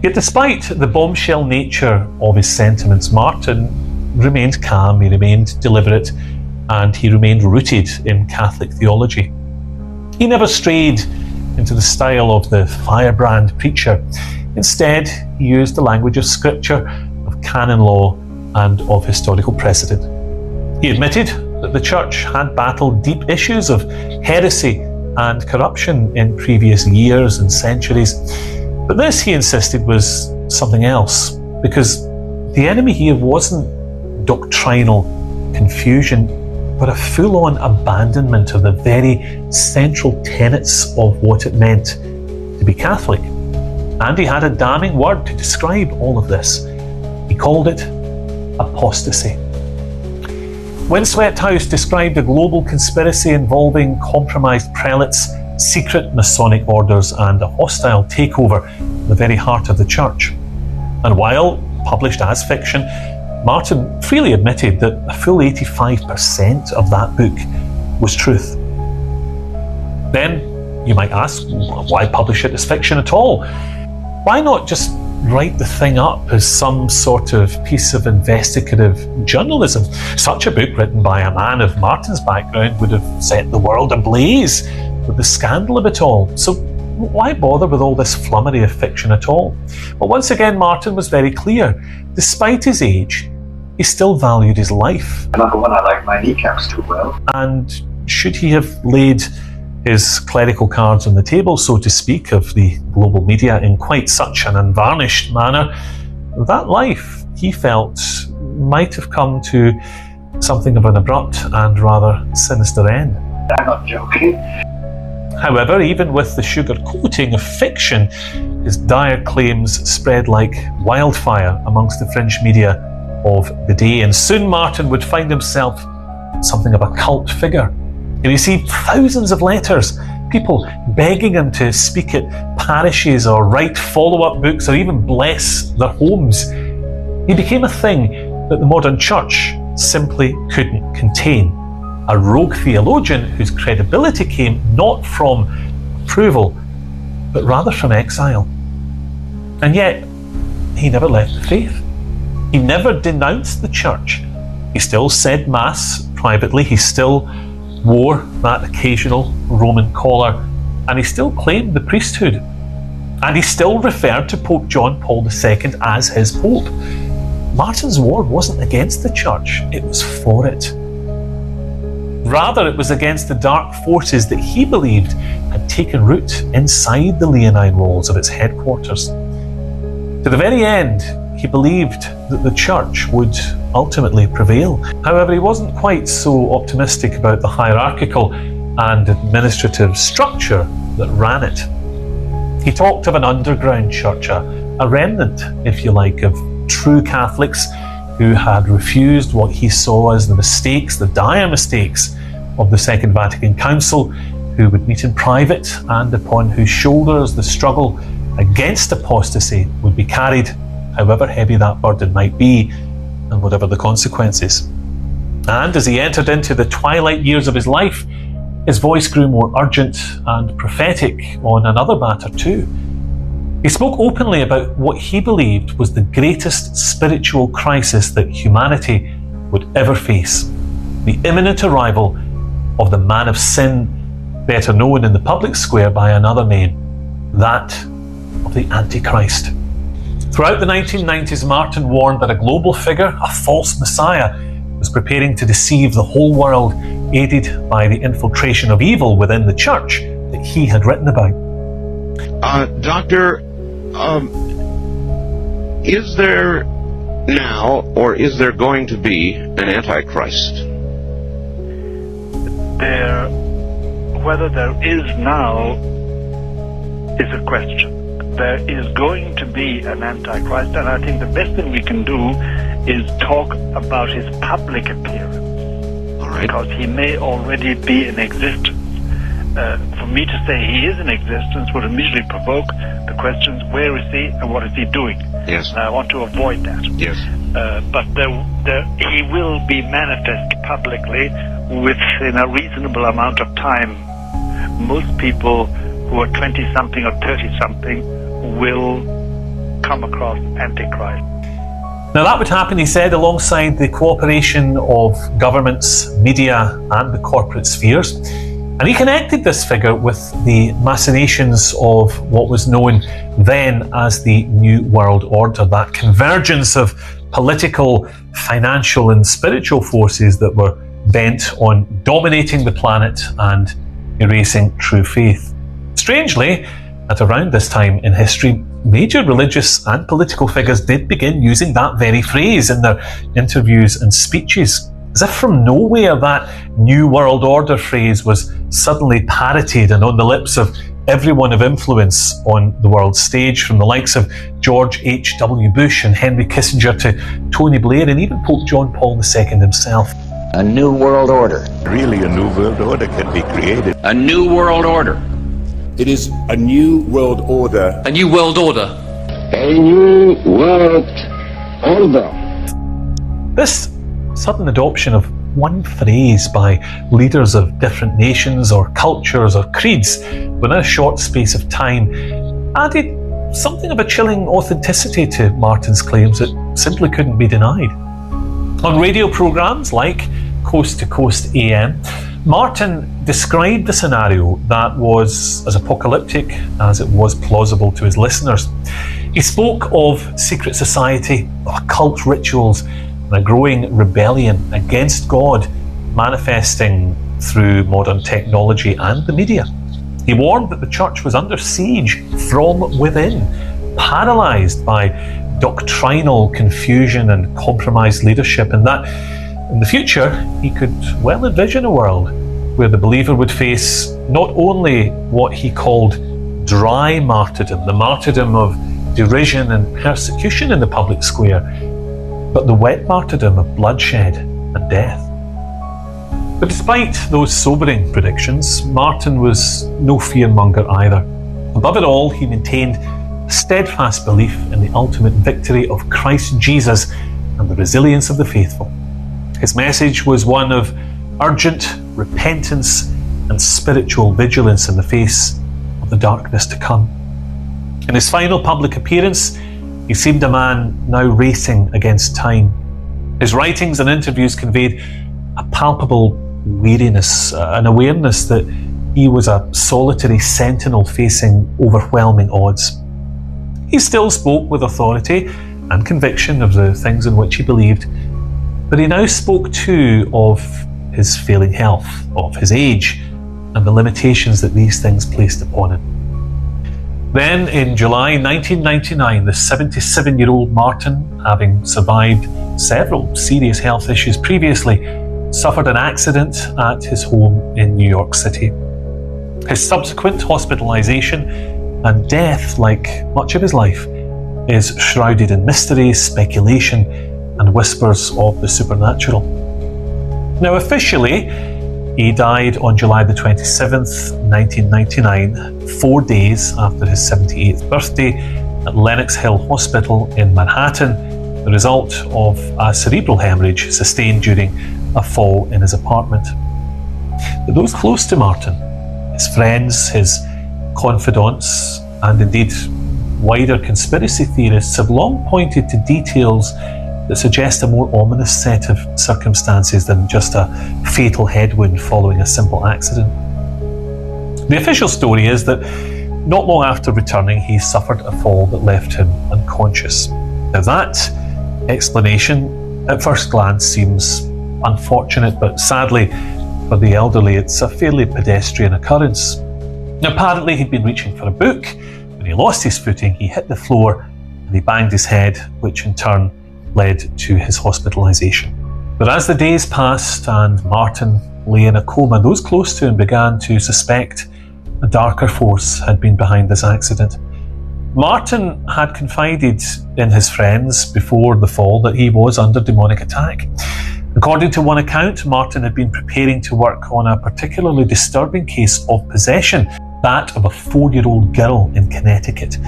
Yet despite the bombshell nature of his sentiments, Martin remained calm, he remained deliberate, and he remained rooted in Catholic theology. He never strayed into the style of the firebrand preacher. Instead, he used the language of scripture, of canon law, and of historical precedent. He admitted that the Church had battled deep issues of heresy and corruption in previous years and centuries. But this, he insisted, was something else, because the enemy here wasn't doctrinal confusion, but a full-on abandonment of the very central tenets of what it meant to be Catholic. And he had a damning word to describe all of this. He called it apostasy. Windswept House described a global conspiracy involving compromised prelates, secret Masonic orders, and a hostile takeover in the very heart of the Church. And while published as fiction, Martin freely admitted that a full 85% of that book was truth. Then you might ask, why publish it as fiction at all? Why not just write the thing up as some sort of piece of investigative journalism? Such a book written by a man of Martin's background would have set the world ablaze with the scandal of it all. So why bother with all this flummery of fiction at all? But once again, Martin was very clear. Despite his age, he still valued his life. Number one, I like my kneecaps too well. And should he have laid his clerical cards on the table, so to speak, of the global media in quite such an unvarnished manner, that life, he felt, might have come to something of an abrupt and rather sinister end. I'm not joking. However, even with the sugar coating of fiction, his dire claims spread like wildfire amongst the fringe media of the day, and soon Martin would find himself something of a cult figure. He received thousands of letters, people begging him to speak at parishes or write follow-up books or even bless their homes. He became a thing that the modern church simply couldn't contain. A rogue theologian whose credibility came not from approval, but rather from exile. And yet, he never left the faith. He never denounced the church. He still said Mass privately, he still wore that occasional Roman collar, and he still claimed the priesthood. And he still referred to Pope John Paul II as his Pope. Martin's war wasn't against the church, it was for it. Rather, it was against the dark forces that he believed had taken root inside the Leonine walls of its headquarters. To the very end, he believed that the church would ultimately prevail. However, he wasn't quite so optimistic about the hierarchical and administrative structure that ran it. He talked of an underground church, a remnant, if you like, of true Catholics who had refused what he saw as the mistakes, the dire mistakes of the Second Vatican Council, who would meet in private and upon whose shoulders the struggle against apostasy would be carried, however heavy that burden might be and whatever the consequences. And as he entered into the twilight years of his life, his voice grew more urgent and prophetic on another matter too. He spoke openly about what he believed was the greatest spiritual crisis that humanity would ever face: the imminent arrival of the man of sin, better known in the public square by another name, that of the Antichrist. Throughout the 1990s, Martin warned that a global figure, a false messiah, was preparing to deceive the whole world, aided by the infiltration of evil within the church that he had written about. Doctor, is there now, or is there going to be, an Antichrist? Whether there is now is a question. There is going to be an Antichrist, and I think the best thing we can do is talk about his public appearance. All right. Because he may already be in existence. For me to say he is in existence would immediately provoke the questions: where is he and what is he doing? Yes. I want to avoid that. Yes. But he will be manifest publicly within a reasonable amount of time. Most people who are 20-something or 30-something will come across Antichrist. Now that would happen, he said, alongside the cooperation of governments, media and the corporate spheres. And he connected this figure with the machinations of what was known then as the New World Order, that convergence of political, financial and spiritual forces that were bent on dominating the planet and erasing true faith. Strangely, at around this time in history, major religious and political figures did begin using that very phrase in their interviews and speeches. As if from nowhere, that New World Order phrase was suddenly parroted and on the lips of everyone of influence on the world stage, from the likes of George H.W. Bush and Henry Kissinger to Tony Blair and even Pope John Paul II himself. A new world order. Really, a new world order can be created. A new world order. It is a new world order. A new world order. A new world order. This sudden adoption of one phrase by leaders of different nations or cultures or creeds within a short space of time added something of a chilling authenticity to Martin's claims that simply couldn't be denied. On radio programmes like Coast to Coast AM, Martin described the scenario that was as apocalyptic as it was plausible to his listeners. He spoke of secret society, occult rituals, and a growing rebellion against God manifesting through modern technology and the media. He warned that the church was under siege from within, paralysed by doctrinal confusion and compromised leadership, and that in the future he could well envision a world where the believer would face not only what he called dry martyrdom, the martyrdom of derision and persecution in the public square, but the wet martyrdom of bloodshed and death. But despite those sobering predictions, Martin was no fearmonger either. Above it all, he maintained a steadfast belief in the ultimate victory of Christ Jesus and the resilience of the faithful. His message was one of urgent repentance and spiritual vigilance in the face of the darkness to come. In his final public appearance, he seemed a man now racing against time. His writings and interviews conveyed a palpable weariness, an awareness that he was a solitary sentinel facing overwhelming odds. He still spoke with authority and conviction of the things in which he believed, but he now spoke too of his failing health, of his age, and the limitations that these things placed upon him. Then, in July 1999, the 77-year-old Martin, having survived several serious health issues previously, suffered an accident at his home in New York City. His subsequent hospitalisation and death, like much of his life, is shrouded in mystery, speculation, and whispers of the supernatural. Now, officially, He died on July the 27th, 1999, 4 days after his 78th birthday at Lenox Hill Hospital in Manhattan, the result of a cerebral hemorrhage sustained during a fall in his apartment. But those close to Martin, his friends, his confidants, and indeed wider conspiracy theorists have long pointed to details that suggest a more ominous set of circumstances than just a fatal head wound following a simple accident. The official story is that not long after returning, he suffered a fall that left him unconscious. Now that explanation, at first glance, seems unfortunate, but sadly for the elderly, it's a fairly pedestrian occurrence. Apparently, he'd been reaching for a book. When he lost his footing, he hit the floor and he banged his head, which in turn led to his hospitalisation. But as the days passed and Martin lay in a coma, those close to him began to suspect a darker force had been behind this accident. Martin had confided in his friends before the fall that he was under demonic attack. According to one account, Martin had been preparing to work on a particularly disturbing case of possession, that of a 4-year-old girl in Connecticut.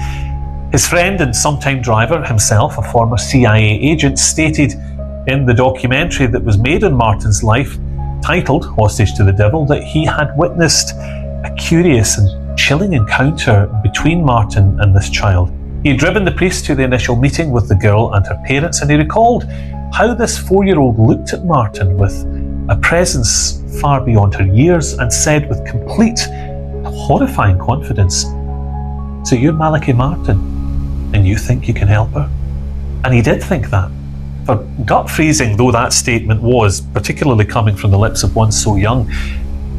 His friend and sometime driver, himself a former CIA agent, stated in the documentary that was made on Martin's life, titled Hostage to the Devil, that he had witnessed a curious and chilling encounter between Martin and this child. He had driven the priest to the initial meeting with the girl and her parents, and he recalled how this 4-year-old looked at Martin with a presence far beyond her years and said with complete, horrifying confidence, "So you're Malachi Martin, and you think you can help her?" And he did think that. For gut-freezing though that statement was, particularly coming from the lips of one so young,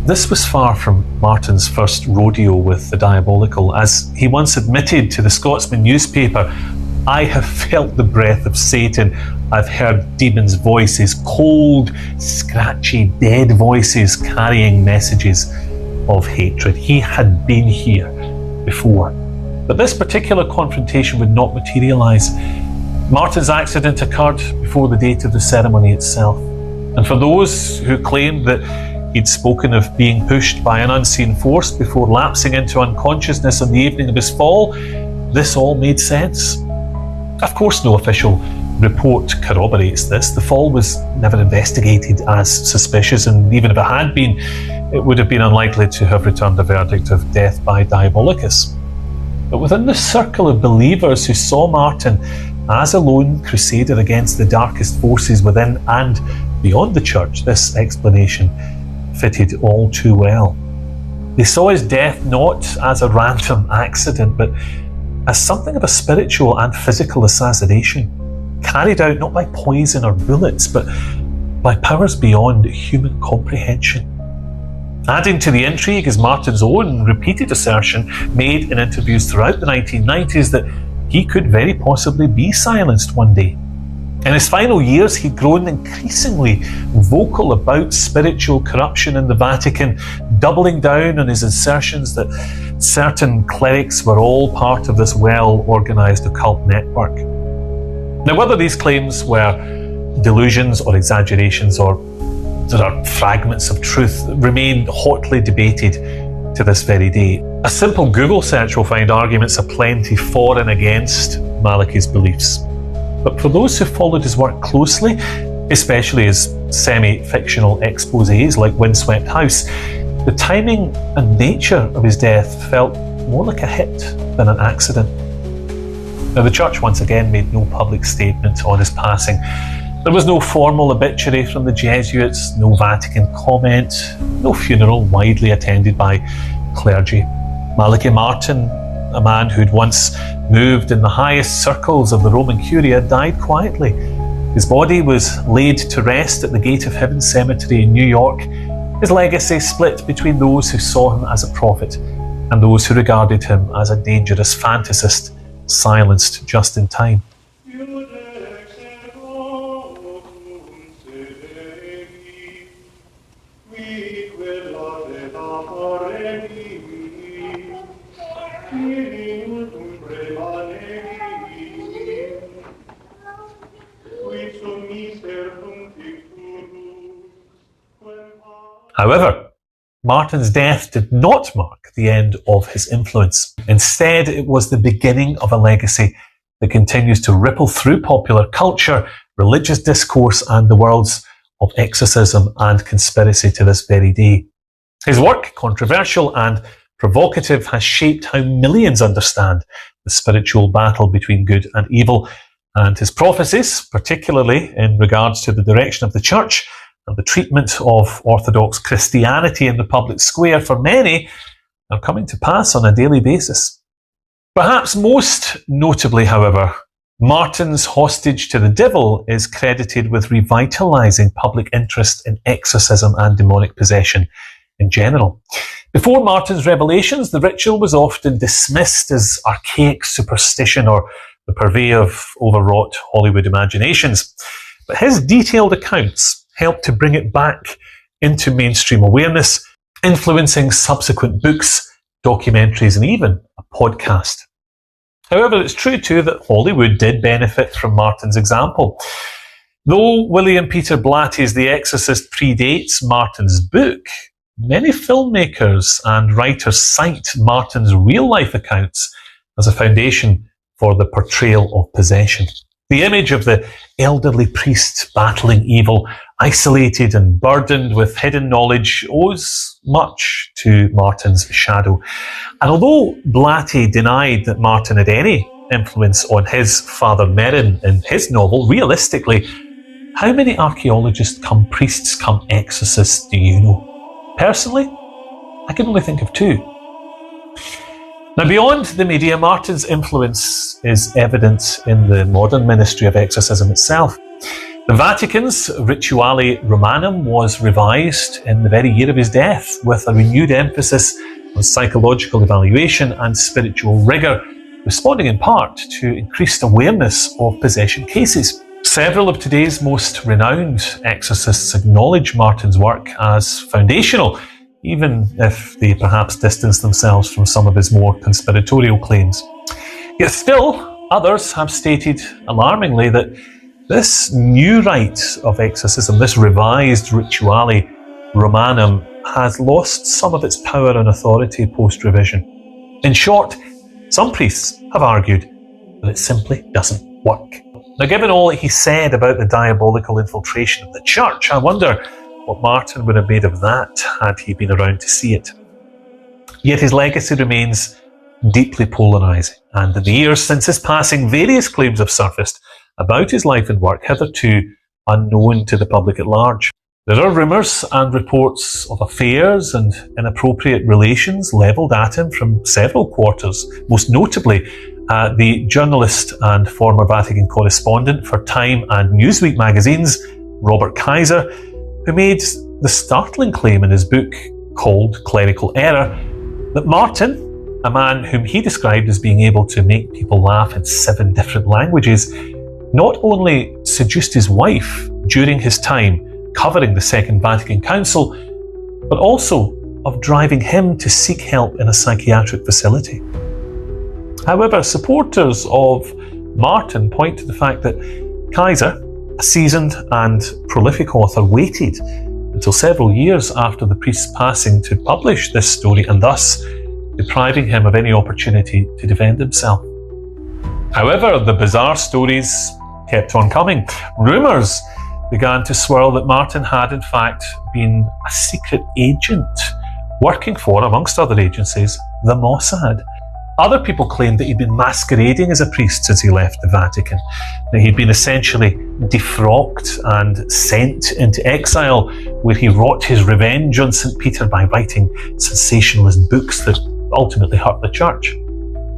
this was far from Martin's first rodeo with the diabolical. As he once admitted to the Scotsman newspaper, "I have felt the breath of Satan. I've heard demons' voices, cold, scratchy, dead voices carrying messages of hatred." He had been here before. But this particular confrontation would not materialise. Martin's accident occurred before the date of the ceremony itself. And for those who claimed that he'd spoken of being pushed by an unseen force before lapsing into unconsciousness on the evening of his fall, this all made sense. Of course, no official report corroborates this. The fall was never investigated as suspicious, and even if it had been, it would have been unlikely to have returned a verdict of death by diabolicus. But within the circle of believers who saw Martin as a lone crusader against the darkest forces within and beyond the church, this explanation fitted all too well. They saw his death not as a random accident, but as something of a spiritual and physical assassination, carried out not by poison or bullets, but by powers beyond human comprehension. Adding to the intrigue is Martin's own repeated assertion, made in interviews throughout the 1990s, that he could very possibly be silenced one day. In his final years, he'd grown increasingly vocal about spiritual corruption in the Vatican, doubling down on his assertions that certain clerics were all part of this well-organised occult network. Now, whether these claims were delusions or exaggerations, or there are fragments of truth, remain hotly debated to this very day. A simple Google search will find arguments aplenty for and against Malachi's beliefs. But for those who followed his work closely, especially his semi-fictional exposés like Windswept House, the timing and nature of his death felt more like a hit than an accident. Now, the church once again made no public statement on his passing. There was no formal obituary from the Jesuits, no Vatican comment, no funeral widely attended by clergy. Malachi Martin, a man who'd once moved in the highest circles of the Roman Curia, died quietly. His body was laid to rest at the Gate of Heaven Cemetery in New York. His legacy split between those who saw him as a prophet and those who regarded him as a dangerous fantasist, silenced just in time. However, Martin's death did not mark the end of his influence. Instead, it was the beginning of a legacy that continues to ripple through popular culture, religious discourse, and the worlds of exorcism and conspiracy to this very day. His work, controversial and provocative, has shaped how millions understand the spiritual battle between good and evil, and his prophecies, particularly in regards to the direction of the church and the treatment of Orthodox Christianity in the public square, for many, are coming to pass on a daily basis. Perhaps most notably, however, Martin's hostage to the devil is credited with revitalising public interest in exorcism and demonic possession in general. Before Martin's revelations, the ritual was often dismissed as archaic superstition or the purvey of overwrought Hollywood imaginations. But his detailed accounts helped to bring it back into mainstream awareness, influencing subsequent books, documentaries, and even a podcast. However, it's true too that Hollywood did benefit from Martin's example. Though William Peter Blatty's The Exorcist predates Martin's book, many filmmakers and writers cite Martin's real-life accounts as a foundation for the portrayal of possession. The image of the elderly priest battling evil, isolated and burdened with hidden knowledge, owes much to Martin's shadow. And although Blatty denied that Martin had any influence on his father Merrin in his novel, realistically, how many archaeologists come priests come exorcists do you know? Personally, I can only think of two. Now, beyond the media, Martin's influence is evident in the modern ministry of exorcism itself. The Vatican's Rituale Romanum was revised in the very year of his death, with a renewed emphasis on psychological evaluation and spiritual rigour, responding in part to increased awareness of possession cases. Several of today's most renowned exorcists acknowledge Martin's work as foundational, even if they perhaps distance themselves from some of his more conspiratorial claims. Yet still, others have stated alarmingly that this new rite of exorcism, this revised Rituale Romanum, has lost some of its power and authority post-revision. In short, some priests have argued that it simply doesn't work. Now, given all that he said about the diabolical infiltration of the church, I wonder what Martin would have made of that had he been around to see it. Yet his legacy remains deeply polarising, and in the years since his passing, various claims have surfaced about his life and work hitherto unknown to the public at large. There are rumours and reports of affairs and inappropriate relations levelled at him from several quarters, most notably the journalist and former Vatican correspondent for Time and Newsweek magazines, Robert Kaiser, who made the startling claim in his book called Clerical Error that Martin, a man whom he described as being able to make people laugh in 7 different languages, not only seduced his wife during his time covering the Second Vatican Council, but also of driving him to seek help in a psychiatric facility. However, supporters of Martin point to the fact that Kaiser, a seasoned and prolific author, waited until several years after the priest's passing to publish this story, and thus depriving him of any opportunity to defend himself. However, the bizarre stories kept on coming. Rumours began to swirl that Martin had in fact been a secret agent working for, amongst other agencies, the Mossad. Other people claimed that he'd been masquerading as a priest since he left the Vatican, that he'd been essentially defrocked and sent into exile, where he wrought his revenge on St. Peter by writing sensationalist books that ultimately hurt the church.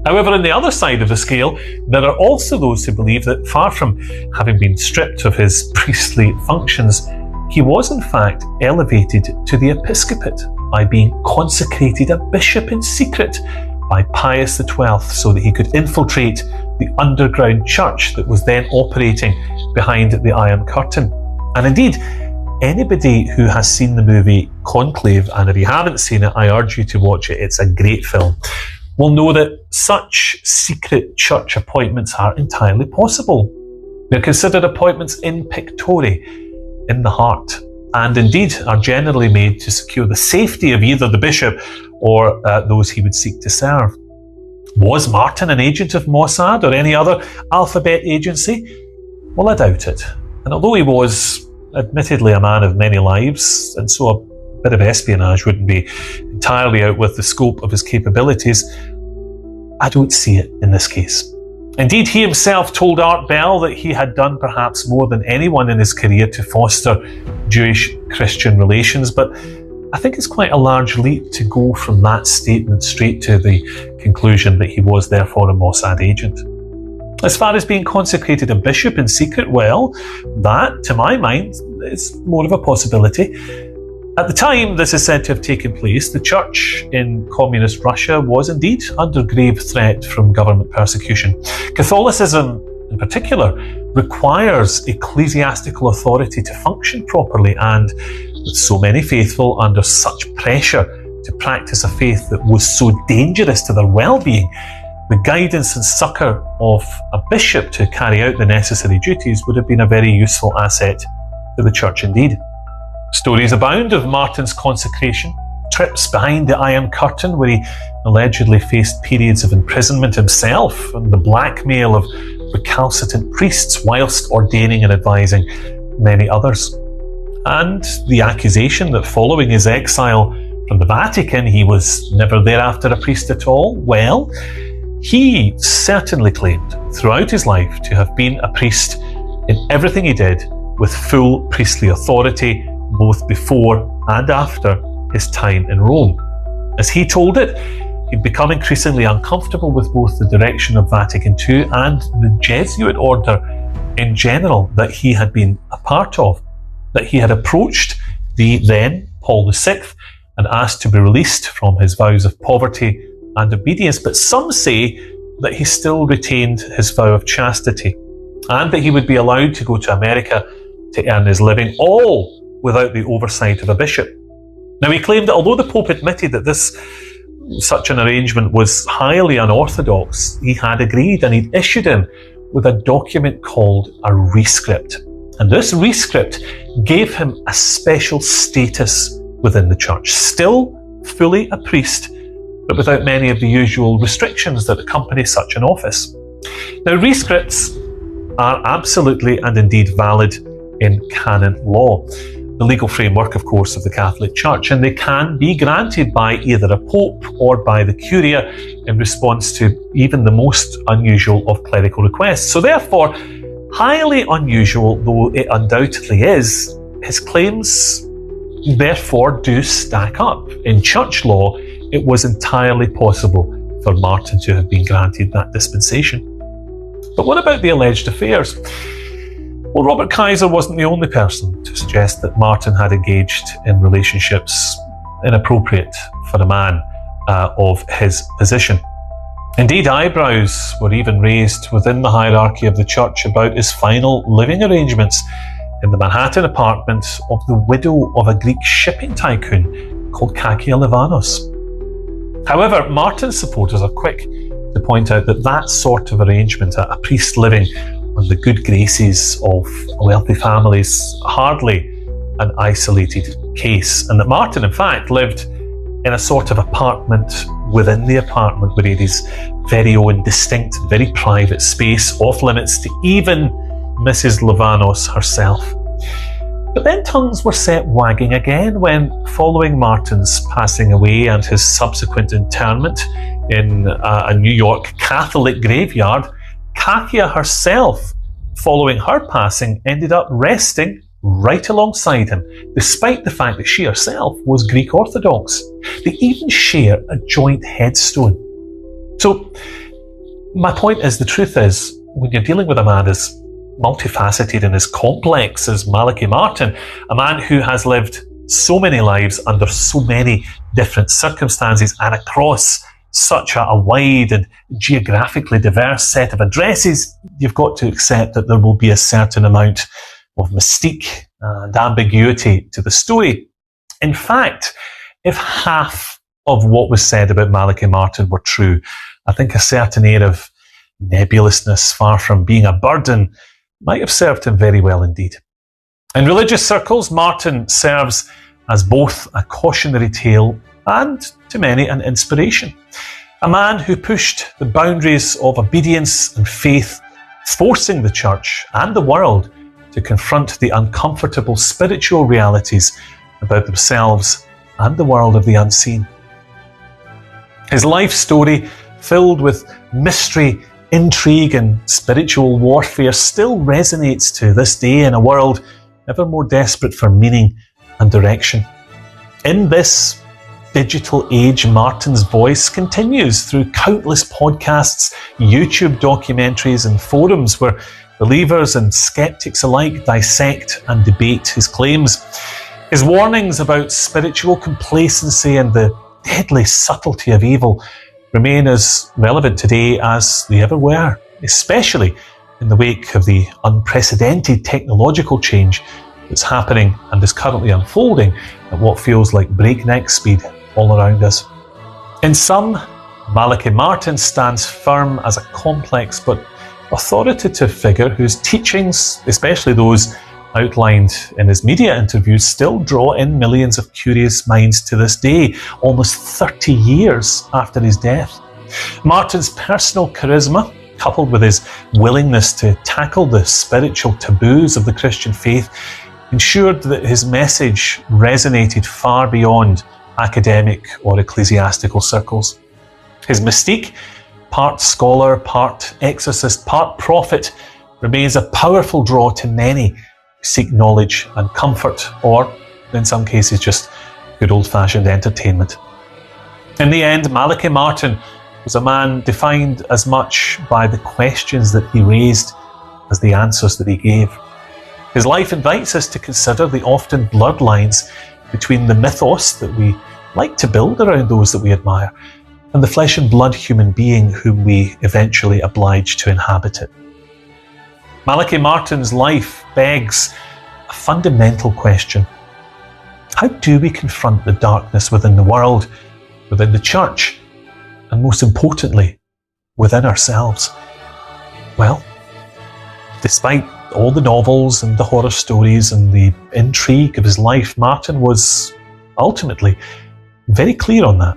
However, on the other side of the scale, there are also those who believe that far from having been stripped of his priestly functions, he was in fact elevated to the episcopate by being consecrated a bishop in secret by Pius XII, so that he could infiltrate the underground church that was then operating behind the Iron Curtain. And indeed, anybody who has seen the movie Conclave, and if you haven't seen it, I urge you to watch it, it's a great film, will know that such secret church appointments are entirely possible. They're considered appointments in pictore, in the heart. and indeed are generally made to secure the safety of either the bishop or those he would seek to serve. Was Martin an agent of Mossad or any other alphabet agency? Well, I doubt it. And although he was admittedly a man of many lives, and so a bit of espionage wouldn't be entirely out with the scope of his capabilities, I don't see it in this case. Indeed, he himself told Art Bell that he had done perhaps more than anyone in his career to foster Jewish-Christian relations, but I think it's quite a large leap to go from that statement straight to the conclusion that he was therefore a Mossad agent. As far as being consecrated a bishop in secret, well, that, to my mind, is more of a possibility. At the time this is said to have taken place, the church in communist Russia was indeed under grave threat from government persecution. Catholicism, in particular, requires ecclesiastical authority to function properly, and with so many faithful under such pressure to practice a faith that was so dangerous to their well-being, the guidance and succour of a bishop to carry out the necessary duties would have been a very useful asset to the church indeed. Stories abound of Martin's consecration, trips behind the Iron Curtain where he allegedly faced periods of imprisonment himself and the blackmail of recalcitrant priests whilst ordaining and advising many others. And the accusation that following his exile from the Vatican he was never thereafter a priest at all, well, he certainly claimed throughout his life to have been a priest in everything he did with full priestly authority both before and after his time in Rome. As he told it, he'd become increasingly uncomfortable with both the direction of Vatican II and the Jesuit order in general that he had been a part of, that he had approached the then Paul VI and asked to be released from his vows of poverty and obedience, but some say that he still retained his vow of chastity and that he would be allowed to go to America to earn his living, all without the oversight of a bishop. Now, he claimed that although the Pope admitted that such an arrangement was highly unorthodox, he had agreed and he'd issued him with a document called a rescript. And this rescript gave him a special status within the church, still fully a priest, but without many of the usual restrictions that accompany such an office. Now, rescripts are absolutely and indeed valid in canon law, the legal framework, of course, of the Catholic Church, and they can be granted by either a pope or by the curia in response to even the most unusual of clerical requests. So therefore, highly unusual though it undoubtedly is, his claims therefore do stack up. In church law, it was entirely possible for Martin to have been granted that dispensation. But what about the alleged affairs? Well, Robert Kaiser wasn't the only person to suggest that Martin had engaged in relationships inappropriate for a man of his position. Indeed, eyebrows were even raised within the hierarchy of the church about his final living arrangements in the Manhattan apartment of the widow of a Greek shipping tycoon called Kakia Livanos. However, Martin's supporters are quick to point out that that sort of arrangement, a priest living on the good graces of wealthy families, hardly an isolated case, and that Martin, in fact, lived in a sort of apartment within the apartment where he had his very own distinct, very private space, off limits to even Mrs. Livanos herself. But then tongues were set wagging again when, following Martin's passing away and his subsequent interment in a New York Catholic graveyard, Kakia herself, following her passing, ended up resting right alongside him, despite the fact that she herself was Greek Orthodox. They even share a joint headstone. So, my point is, the truth is, when you're dealing with a man as multifaceted and as complex as Malachi Martin, a man who has lived so many lives under so many different circumstances and across such a wide and geographically diverse set of addresses, you've got to accept that there will be a certain amount of mystique and ambiguity to the story. In fact, if half of what was said about Malachi Martin were true, I think a certain air of nebulousness, far from being a burden, might have served him very well indeed. In religious circles, Martin serves as both a cautionary tale and, to many, an inspiration. A man who pushed the boundaries of obedience and faith, forcing the church and the world to confront the uncomfortable spiritual realities about themselves and the world of the unseen. His life story, filled with mystery, intrigue and spiritual warfare, still resonates to this day in a world ever more desperate for meaning and direction. In this digital age, Martin's voice continues through countless podcasts, YouTube documentaries and forums where believers and skeptics alike dissect and debate his claims. His warnings about spiritual complacency and the deadly subtlety of evil remain as relevant today as they ever were, especially in the wake of the unprecedented technological change that's happening and is currently unfolding at what feels like breakneck speed all around us. In sum, Malachi Martin stands firm as a complex but authoritative figure whose teachings, especially those outlined in his media interviews, still draw in millions of curious minds to this day, almost 30 years after his death. Martin's personal charisma, coupled with his willingness to tackle the spiritual taboos of the Christian faith, ensured that his message resonated far beyond academic or ecclesiastical circles. His mystique, part scholar, part exorcist, part prophet, remains a powerful draw to many who seek knowledge and comfort, or in some cases just good old-fashioned entertainment. In the end, Malachi Martin was a man defined as much by the questions that he raised as the answers that he gave. His life invites us to consider the often blurred lines between the mythos that we like to build around those that we admire and the flesh and blood human being whom we eventually oblige to inhabit it. Malachi Martin's life begs a fundamental question. How do we confront the darkness within the world, within the church, and most importantly, within ourselves? Well, despite all the novels and the horror stories and the intrigue of his life, Martin was ultimately very clear on that.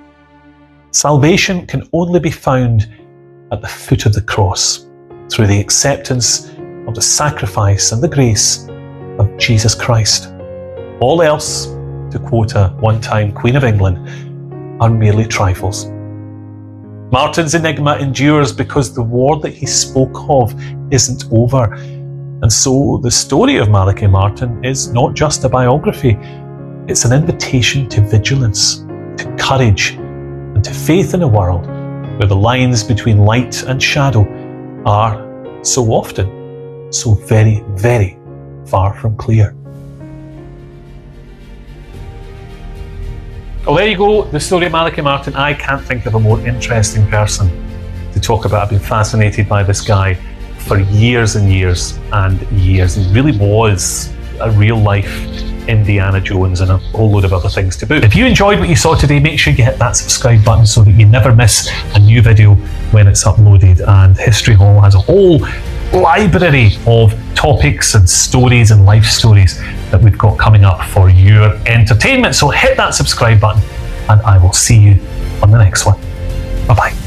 Salvation can only be found at the foot of the cross, through the acceptance of the sacrifice and the grace of Jesus Christ. All else, to quote a one-time Queen of England, are merely trifles. Martin's enigma endures because the war that he spoke of isn't over. And so the story of Malachi Martin is not just a biography, it's an invitation to vigilance, to courage, and to faith in a world where the lines between light and shadow are so often so very, very far from clear. Well, there you go, the story of Malachi Martin. I can't think of a more interesting person to talk about. I've been fascinated by this guy for years and years and years. He really was a real life Indiana Jones and a whole load of other things to boot. If you enjoyed what you saw today, make sure you hit that subscribe button so that you never miss a new video when it's uploaded. And History Hall has a whole library of topics and stories and life stories that we've got coming up for your entertainment. So hit that subscribe button and I will see you on the next one. Bye-bye.